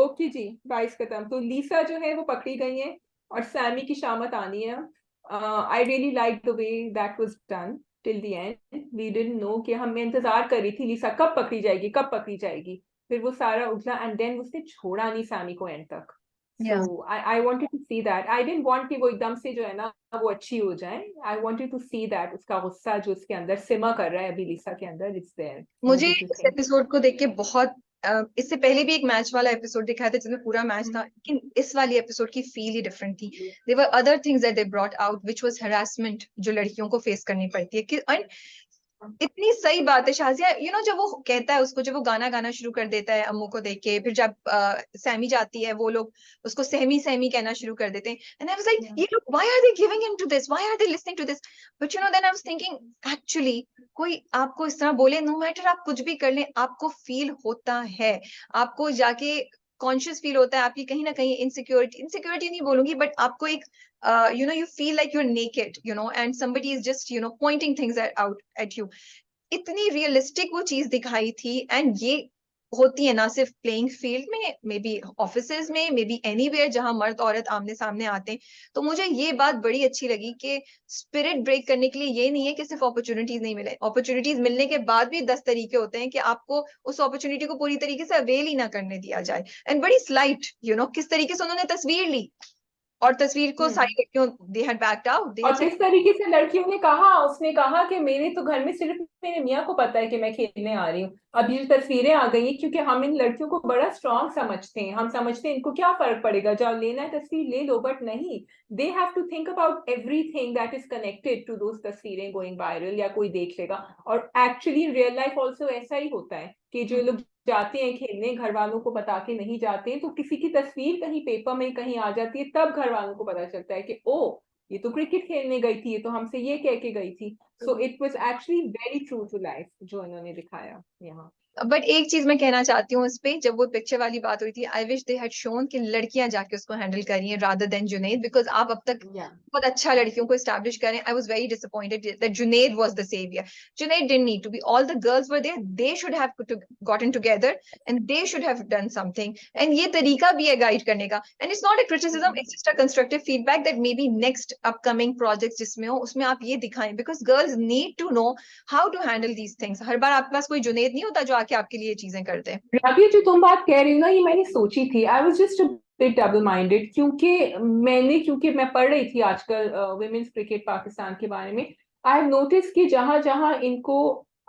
ओके जी, 22 खत्म. तो लीसा जो है वो पकड़ी गई है और सैमी की शामत आनी है. I really like the way that was done till the end. We didn't know कि हम इंतजार कर रही थी लीसा कब पकड़ी जाएगी कब पकड़ी जाएगी. फिर वो सारा उगला एंड देन उसने छोड़ा नहीं सैमी को एंड तक. Yeah. So I wanted to see that. I didn't want कि वो एकदम से जो है ना वो अच्छी हो जाए. I wanted to see that उसका गुस्सा जो उसके अंदर सिमा कर रहा है अभी लीसा के अंदर, इट्स देयर. व्हाट मुझे डिड यू इस थिंक? एपिसोड को देख के बहुत इससे पहले भी एक मैच वाला एपिसोड दिखाया था जिसमें पूरा मैच था, लेकिन इस वाली एपिसोड की फील ही डिफरेंट थी. There were other things that they brought out which was harassment जो लड़कियों को फेस करनी पड़ती है कि इतनी सही बात है शाजिया. जब वो कहता है उसको, जब वो गाना गाना शुरू कर देता है अम्मू को देख के, फिर जब सैमी जाती है वो लोग उसको सहमी सहमी कहना शुरू कर देते हैं. एंड आई वाज लाइक, ये लोग why are they giving in to this, why are they listening to this. But then I was thinking actually कोई आपको इस तरह बोले, नो मैटर आप कुछ भी कर लें, आपको फील होता है, आपको जाके कॉन्शियस फील होता है आपकी कहीं ना कहीं इनसिक्योरिटी नहीं बोलूंगी, बट आपको एक you feel like you're naked, and somebody is just pointing things out at you. इतनी रियलिस्टिक वो चीज दिखाई थी. एंड ये होती है ना सिर्फ प्लेइंग फील्ड में, मे बी ऑफिसेज में, मे बी एनीवेयर जहां मर्द औरत आमने सामने आते हैं. तो मुझे ये बात बड़ी अच्छी लगी कि स्पिरिट ब्रेक करने के लिए ये नहीं है कि सिर्फ अपॉर्चुनिटीज नहीं मिले, अपॉर्चुनिटीज मिलने के बाद भी 10 तरीके होते हैं कि आपको उस अपॉर्चुनिटी को पूरी तरीके से अवेल ही ना करने दिया जाए. एंड बड़ी स्लाइट किस तरीके से उन्होंने तस्वीर ली, और तस्वीर को सारी लड़कियों दे हैड बैक्ड आउट, दे और हैड किस तरीके से लड़कियों ने कहा, उसने कहा कि मेरे तो घर में सिर्फ मेरे मियाँ को पता है कि मैं खेलने आ रही हूँ. अब ये तस्वीरें आ गई क्योंकि हम इन लड़कियों को बड़ा स्ट्रांग समझते हैं. हम समझते हैं इनको क्या फर्क पड़ेगा, जब लेना है तस्वीर ले लो. बट नहीं, they have to think about everything that is connected to those तस्वीरें गोइंग वायरल, या कोई देख लेगा. और actually in real life also ऐसा ही होता है कि जो लोग जाते हैं खेलने घर वालों को बता के नहीं जाते, तो किसी की तस्वीर कहीं पेपर में कहीं आ जाती है, तब घर वालों को पता चलता है कि ओ ये तो क्रिकेट खेलने गई थी, ये तो हमसे ये कह के गई थी. So it was actually very true to life जो इन्होंने दिखाया यहाँ. बट एक चीज मैं कहना चाहती हूँ इस पे, जब वो पिक्चर वाली बात हुई थी, I wish they had shown कि लड़कियां जाके उसको हैंडल करिए रादर देन जुनैद, बिकॉज आप अब तक बहुत अच्छा लड़कियों को एस्टैब्लिश करें. I was very disappointed that Junaid was the saviour. Junaid didn't need to be, all the girls were there, they should have gotten together and they should have done something. And ये तरीका भी है गाइड करने का. And it's not a criticism, it's just a constructive feedback that maybe next upcoming project जिसमें हो उसमें आप ये दिखाएं, because girls need to know how to handle these things. हर बार आपके पास कोई जुनैद नहीं होता जो आके आपके लिए चीजें करते हैं. राबिया जो तुम बात कह रही हो ना, ये मैंने सोची थी. I was just a bit double minded क्योंकि मैं पढ़ रही थी आजकल वुमेन्स क्रिकेट पाकिस्तान के बारे में. आई हैव नोटिस कि जहां जहां इनको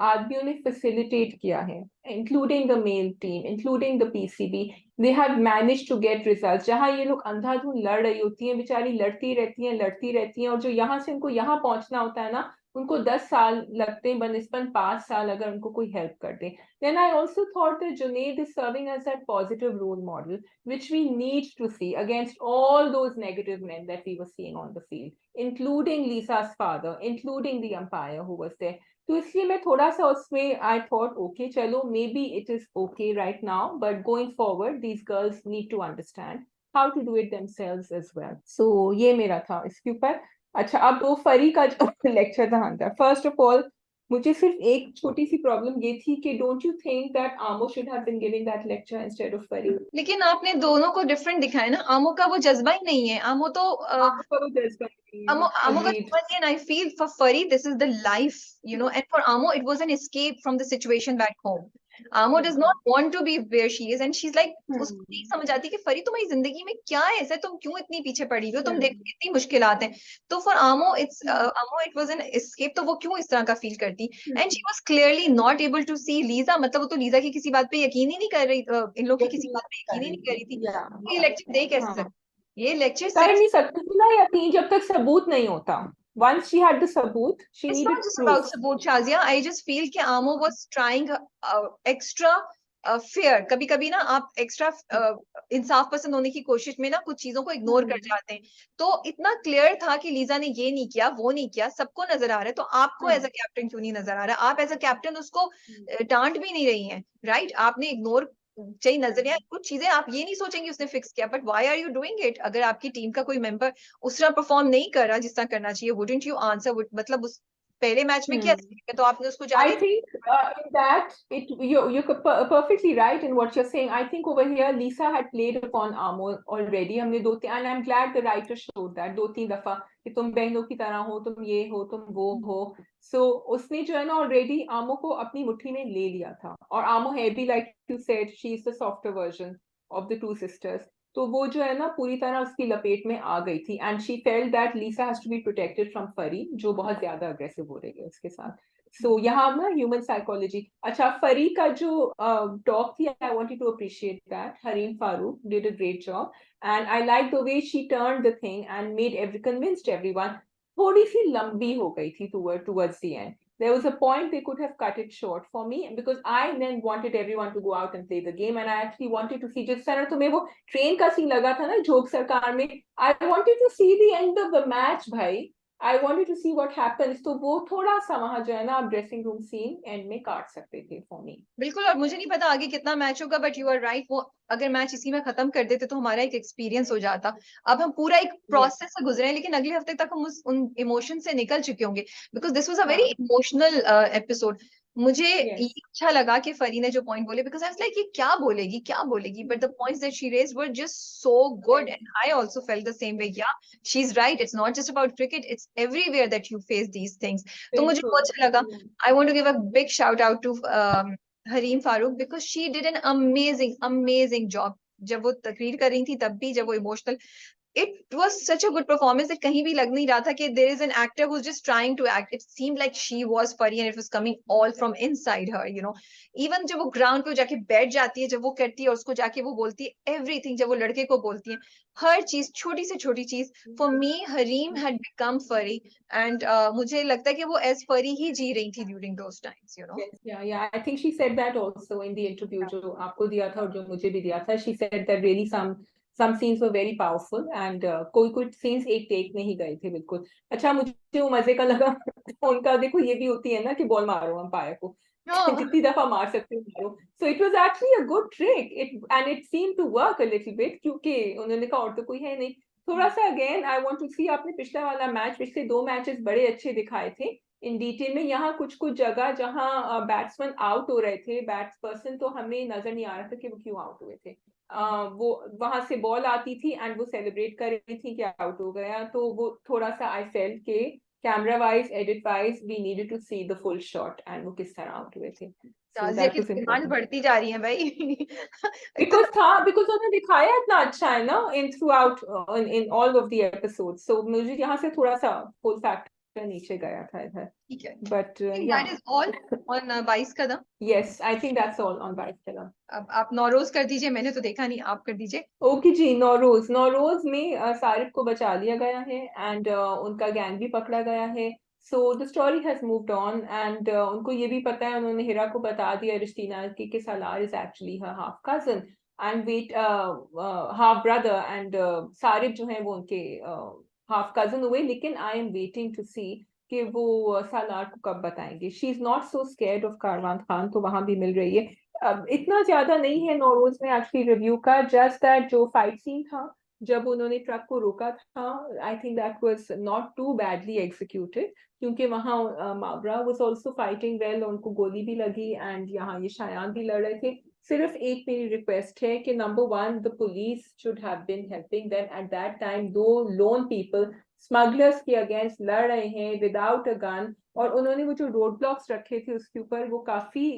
आदमियों ने फैसिलिटेट किया है, including the male team, including the PCB, they have manage to get result. जहां ये लोग अंधाधुंध लड़ रही होती हैं, बेचारी लड़ती रहती हैं, और जो यहाँ से उनको यहाँ पहुंचना होता है ना, उनको 10 साल लगते हैं बनिस्बत 5 साल अगर उनको कोई हेल्प कर दे. Then I also thought that Junaid is serving as that positive role model, which we need to see against all those negative men that we were seeing on the field, including Lisa's father, including the umpire who was there. तो इसलिए मैं थोड़ा सा उसमें I thought, okay, चलो, maybe it is okay right now, but going forward, these girls need to understand how to do it themselves as well. So ये मेरा था इसके ऊपर. अच्छा, अब वो फरी का जो लेक्चर था, फर्स्ट ऑफ ऑल मुझे सिर्फ एक छोटी सी प्रॉब्लम ये थी कि don't you think that Amo should have been giving that lecture instead of Fari? लेकिन आपने दोनों को डिफरेंट दिखाया ना. आमो का वो जज्बा ही नहीं है. आमो तो आमो का वो जज्बा नहीं है. आमो का Agreed. जज्बा नहीं है. I feel for Fari this is the life, and for Amo it was an escape from the situation back home. Amo does not want to be where she is and she is like, उसको नहीं हम्म समझ आती कि फरी तुम्हारी जिंदगी में क्या है ऐसा, तुम क्यों इतनी पीछे पड़ी हुई हो, तुम देखो हम्म कितनी मुश्किलात हैं। तो for Amo it was an escape, तो वो क्यों इस तरह का फील करती। And she was clearly not able to see Liza, मतलब वो तो लीजा की किसी बात पे यकीन ही नहीं कर रही, इन लोग की किसी यकीन बात पे कर यकीन ही रही नहीं कर रही थी थी। या ये लेक्चर दे कैसे हाँ सकती, ये लेक्चर कर सिर्फ, नहीं सकती थी ना यकीन जब तक सबूत नहीं होता. Once she had the सबूत she it's not needed just about proof. support, Shazia. I just feel कि Amo was trying extra fair. कभी कभी ना आप एक्स्ट्रा इंसाफ पसंद होने की कोशिश में ना कुछ चीजों को इग्नोर कर हम्म जाते हैं। तो इतना क्लियर था कि लीजा ने ये नहीं किया, वो नहीं किया, सबको नजर आ रहा है, तो आपको एज अ हम्म कैप्टन क्यों नहीं नजर आ रहा? आप एज अ कैप्टन उसको डांट भी नहीं रही हैं, राइट? आपने इग्नोर, चाहिए नजरिया, कुछ चीजें आप ये नहीं सोचेंगे उसने फिक्स किया, but why are you doing it? अगर आपकी टीम का कोई मेंबर उस तरह परफॉर्म नहीं कर रहा जिस तरह करना चाहिए, वुडंट यू आंसर? मतलब उस पहले मैच में क्या हम्म तो आपने उसको I जाने दिया। think in that you're perfectly right in what you're saying. I think over here Lisa had played upon Amol already. हमने दो तीन and I'm glad the writer showed that दो तीन दफा कि तुम बहनों की तरह हो, तुम ये हो, तुम वो हो. So उसने जो है ना already आमो को अपनी मुट्ठी में ले लिया था. और आमो है भी like you said, she is the softer version of the two sisters. तो वो जो है ना पूरी तरह उसकी लपेट में आ गई थी and she felt that Lisa has to be protected from Fari जो बहुत ज्यादा अग्रेसिव हो रही है उसके साथ. सो यहाँ ना ह्यूमन साइकोलॉजी. अच्छा फरी का जो टॉक थी I wanted to appreciate that Hareem Farooq did a great job and I like the way she turn the thing and made every convinced everyone. थोड़ी सी लंबी हो गई थी towards the end. There was a point they could have cut it short for me because I then wanted everyone to go out and play the game and I actually wanted to see जिस तरह तुम्हें वो ट्रेन का सीन लगा था ना जोक सरकार में. I wanted to see the end of the match भाई. I wanted to see what happens. तो वो थोड़ा सा वहां जो है ना आप ड्रेसिंग रूम सीन एंड में काट सकते थे फॉर मी. बिल्कुल, और मुझे नहीं पता आगे कितना मैच होगा, बट यू आर राइट, वो अगर मैच इसी में खत्म कर देते तो हमारा एक एक्सपीरियंस हो जाता। अब हम पूरा एक यस प्रोसेस से गुजरे हैं, लेकिन अगले हफ्ते तक हम उन इमोशन से निकल चुके होंगे, because this was a very हाँ इमोशनल एपिसोड। मुझे ये यस अच्छा लगा कि फरी ने जो पॉइंट बोले, बिकॉज आई वाज लाइक ये क्या बोलेगी क्या बोलेगी, but the points that she raised were just so good and I also felt the same way. Yeah she is right, it's not just about cricket, it's everywhere that you face these things. तो मुझे वो बिल्कुल. अच्छा लगा। I want to give a big shout out to Hareem Farooq because she did an amazing job. जब वो तकरीर कर रही थी तब भी, जब वो emotional, it was such a good performance that कहीं भी लग नहीं रहा था कि there is an actor who's just trying to act. It seemed like she was funny and it was coming all from inside her, you know. Even जब वो ग्राउंड पे जाके बैठ जाती है, जब वो करती है और उसको जाके वो बोलती है एवरीथिंग, जब वो लड़के को बोलती है हर चीज, छोटी से छोटी चीज, for me Hareem had become फरी एंड मुझे लगता है कि वो एज फरी ही जी रही थी during those times, you know. Yes, yeah. I think she said that also in the interview जो आपको दिया था और जो मुझे भी दिया था. She said that really some scenes were very powerful and कोई scenes एक टेक में ही गए थे बिल्कुल. अच्छा मुझे वो मजे का लगा उनका देखो ये भी होती है ना कि बॉल मारो अंपायर को जितनी दफा मार सकते हो मारो. So it was actually a good trick. It seemed to work a little bit क्योंकि उन्होंने कहा और तो कोई है नहीं. थोड़ा सा अगेन आई वांट टू सी आपने पिछला वाला मैच पिछले दो मैचेस बड़े अच्छे दिखाए थे इन डिटेल में. यहाँ कुछ कुछ जगह जहाँ बैट्समैन आउट हो रहे थे बैट्स पर्सन तो हमें नजर नहीं आ रहा था कि वो क्यों आउट हुए थे. वो वहां से बॉल आती थी एंड वो सेलिब्रेट कर रही थी कि आउट हो गया तो वो थोड़ा सा आई फेल्ट के camera wise edit wise we needed to see the full shot and वो किस तरह आउट हुए थे. सो ताजिया दैट की वाज डिमांड इम्पोर्टेंट बढ़ती जा रही है भाई बिकॉज इतना। था बिकॉज उन्होंने दिखाया इतना अच्छा है ना in throughout in all of the episode. So मुझे यहाँ से थोड़ा सा फुल फैक्टर नीचे गया था इधर. ठीक है, बट या that is all on 22 Kadam. yes I think that's all on Baritala. अब आप नौरोज कर दीजिए, मैंने तो देखा नहीं, आप कर दीजिए। ओके जी. नौरोज नौरोज में सारिफ को बचा लिया गया है एंड उनका गैंग भी पकड़ा गया है. So the story has moved on and उनको ये भी पता है उन्होंने हिरा को बता दिया रिश्तीना कि Salar is actually her half cousin and wait half brother and Sarif जो है वो उनके हाफ कजन हुए. लेकिन I am waiting to see कि वो सालार को कब बताएंगे. She is not so scared of Karwan Khan तो वहां भी मिल रही है. अब इतना ज्यादा नहीं है नौरोज में एक्चुअली रिव्यू का. जस्ट दैट जो फाइट सीन था जब उन्होंने ट्रक को रोका था I think that was not too badly executed क्योंकि वहां Mawra was also fighting well उनको गोली भी लगी एंड यहाँ ये शायान भी लड़ रहे थे. सिर्फ एक मेरी रिक्वेस्ट है कि number one the police should have been helping them at that time. दो लोन पीपल स्मगलर्स के अगेंस्ट लड़ रहे हैं विदाउट अ गन और उन्होंने वो जो रोड ब्लॉक्स रखे थे उसके ऊपर वो काफी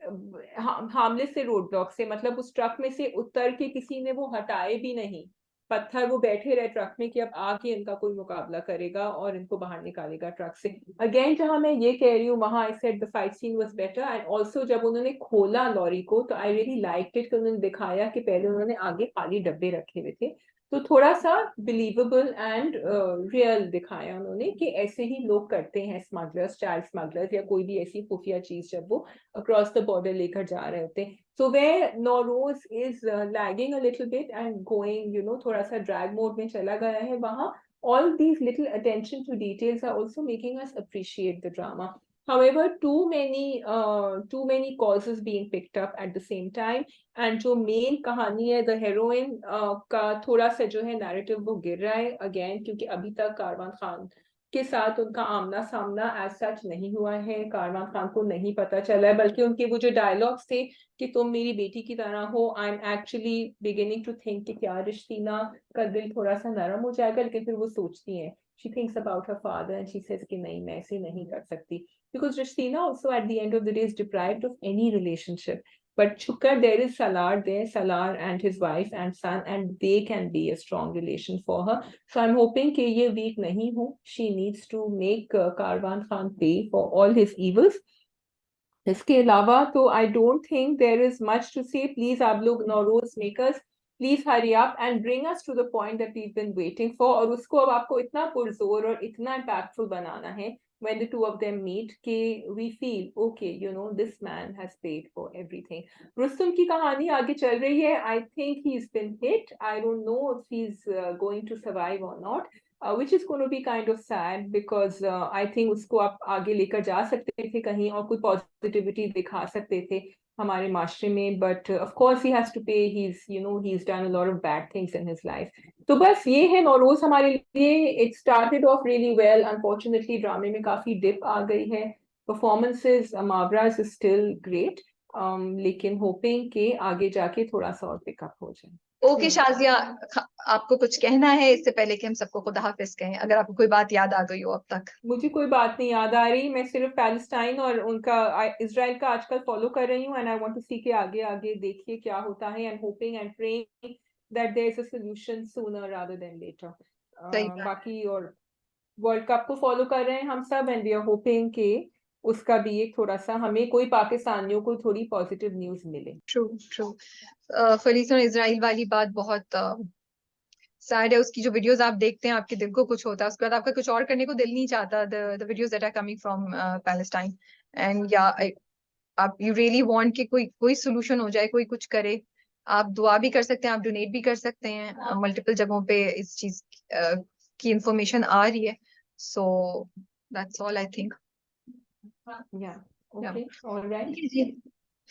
हार्मलेस से रोड ब्लॉक से, मतलब उस ट्रक में से उतर के किसी ने वो हटाए भी नहीं पत्थर, वो बैठे रहे ट्रक में कि अब आके इनका कोई मुकाबला करेगा और इनको बाहर निकालेगा ट्रक से। अगेन जहां मैं ये कह रही हूँ, वहां I said the fight scene was better, and also जब उन्होंने खोला लॉरी को तो आई रियली लाइक्ड इट कि उन्होंने दिखाया कि पहले उन्होंने आगे खाली डब्बे रखे हुए थे, तो थोड़ा सा बिलीवेबल एंड रियल दिखाया उन्होंने कि ऐसे ही लोग करते हैं, स्मगलर्स, चाइल्ड स्मगलर्स या कोई भी ऐसी खुफिया चीज जब वो अक्रॉस द बॉर्डर लेकर जा रहे होते हैं। So where Nowruz is lagging a little bit and going, you know, थोड़ा सा drag mode में चला गया है, वहाँ all these little attention to details are also making us appreciate the drama. However, too many causes being picked up at the same time, and जो main कहानी है, the heroine का थोड़ा सा जो है narrative वो गिर रहा है again, क्योंकि अभी तक कारवान खान के साथ उनका आमना सामना एज सच नहीं हुआ है, कारवान खान को नहीं पता चला है, बल्कि उनके वो जो डायलॉग्स थे कि तुम मेरी बेटी की तरह हो, I am actually beginning to think कि क्या रिश्तीना का दिल थोड़ा सा नरम हो जाएगा, लेकिन फिर वो सोचती है, she thinks about her father and she says कि नहीं, मैं ऐसे नहीं कर सकती, because Rishtina also at the end of the day is deprived of any relationship. But Chukar, there is Salar there, Salar and his wife and son, and they can be a strong relation for her. So I'm hoping कि ये weak नहीं हो. She needs to make Karwan Khan pay for all his evils. इसके अलावा तो I don't think there is much to say. Please आप लोग Nowruz makers, please hurry up and bring us to the point that we've been waiting for. और उसको अब आपको इतना पुरजोर और इतना impactful बनाना है when the two of them meet कि we feel okay, you know, this man has paid for everything. Rustam की कहानी आगे चल रही है. I think he's been hit. I don't know if he's going to survive or not. Which is going to be kind of sad because I think उसको आप आगे लेकर जा सकते थे कहीं और कोई पॉजिटिविटी दिखा सकते थे हमारे माशरे में, but of course he has to pay. He's done a lot of bad things in his life. तो बस ये है नौरोज हमारे लिए. It started off really well. Unfortunately ड्रामे में काफी डिप आ गई है. Performances, Mavra's is still great. लेकिन होपिंग कि आगे जाके थोड़ा सा और पिकअप हो जाए. ओके शाजिया, आपको कुछ कहना है इससे पहले कि हम सबको खुदा हाफिज कहें, अगर आपको कोई बात याद आ गई हो अब तक? मुझे कोई बात नहीं याद आ रही. मैं सिर्फ पैलेस्टाइन और उनका इजराइल का आजकल फॉलो कर रही हूँ, and I want to see के आगे आगे देखिए क्या होता है, and hoping and praying that there is a solution sooner rather than later. बाकी और वर्ल्ड कप को फॉलो कर रहे हैं हम सब, एंड वी आर होपिंग कि उसका भी एक थोड़ा सा हमें कोई पाकिस्तानियों को थोड़ी पॉजिटिव न्यूज मिले. ट्रू. फलीसा इजराइल वाली बात बहुत सैड है. उसकी जो वीडियोस आप देखते हैं आपके दिल को कुछ होता है, उसके बाद आपका कुछ और करने को दिल नहीं चाहता. The videos that are coming from Palestine, and yeah आप यू रियली वांट कि कोई सोल्यूशन हो जाए, कोई कुछ करे. आप दुआ भी कर सकते हैं, आप डोनेट भी कर सकते हैं. मल्टीपल जगहों पे इस चीज की इंफॉर्मेशन आ रही है. So that's all I think. Okay, alright.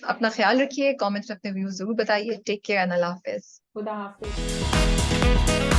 अपना ख्याल रखिए, कमेंट्स में अपने व्यूज जरूर बताइए. टेक केयर, अल्लाह हाफिज. खुदा हाफिज.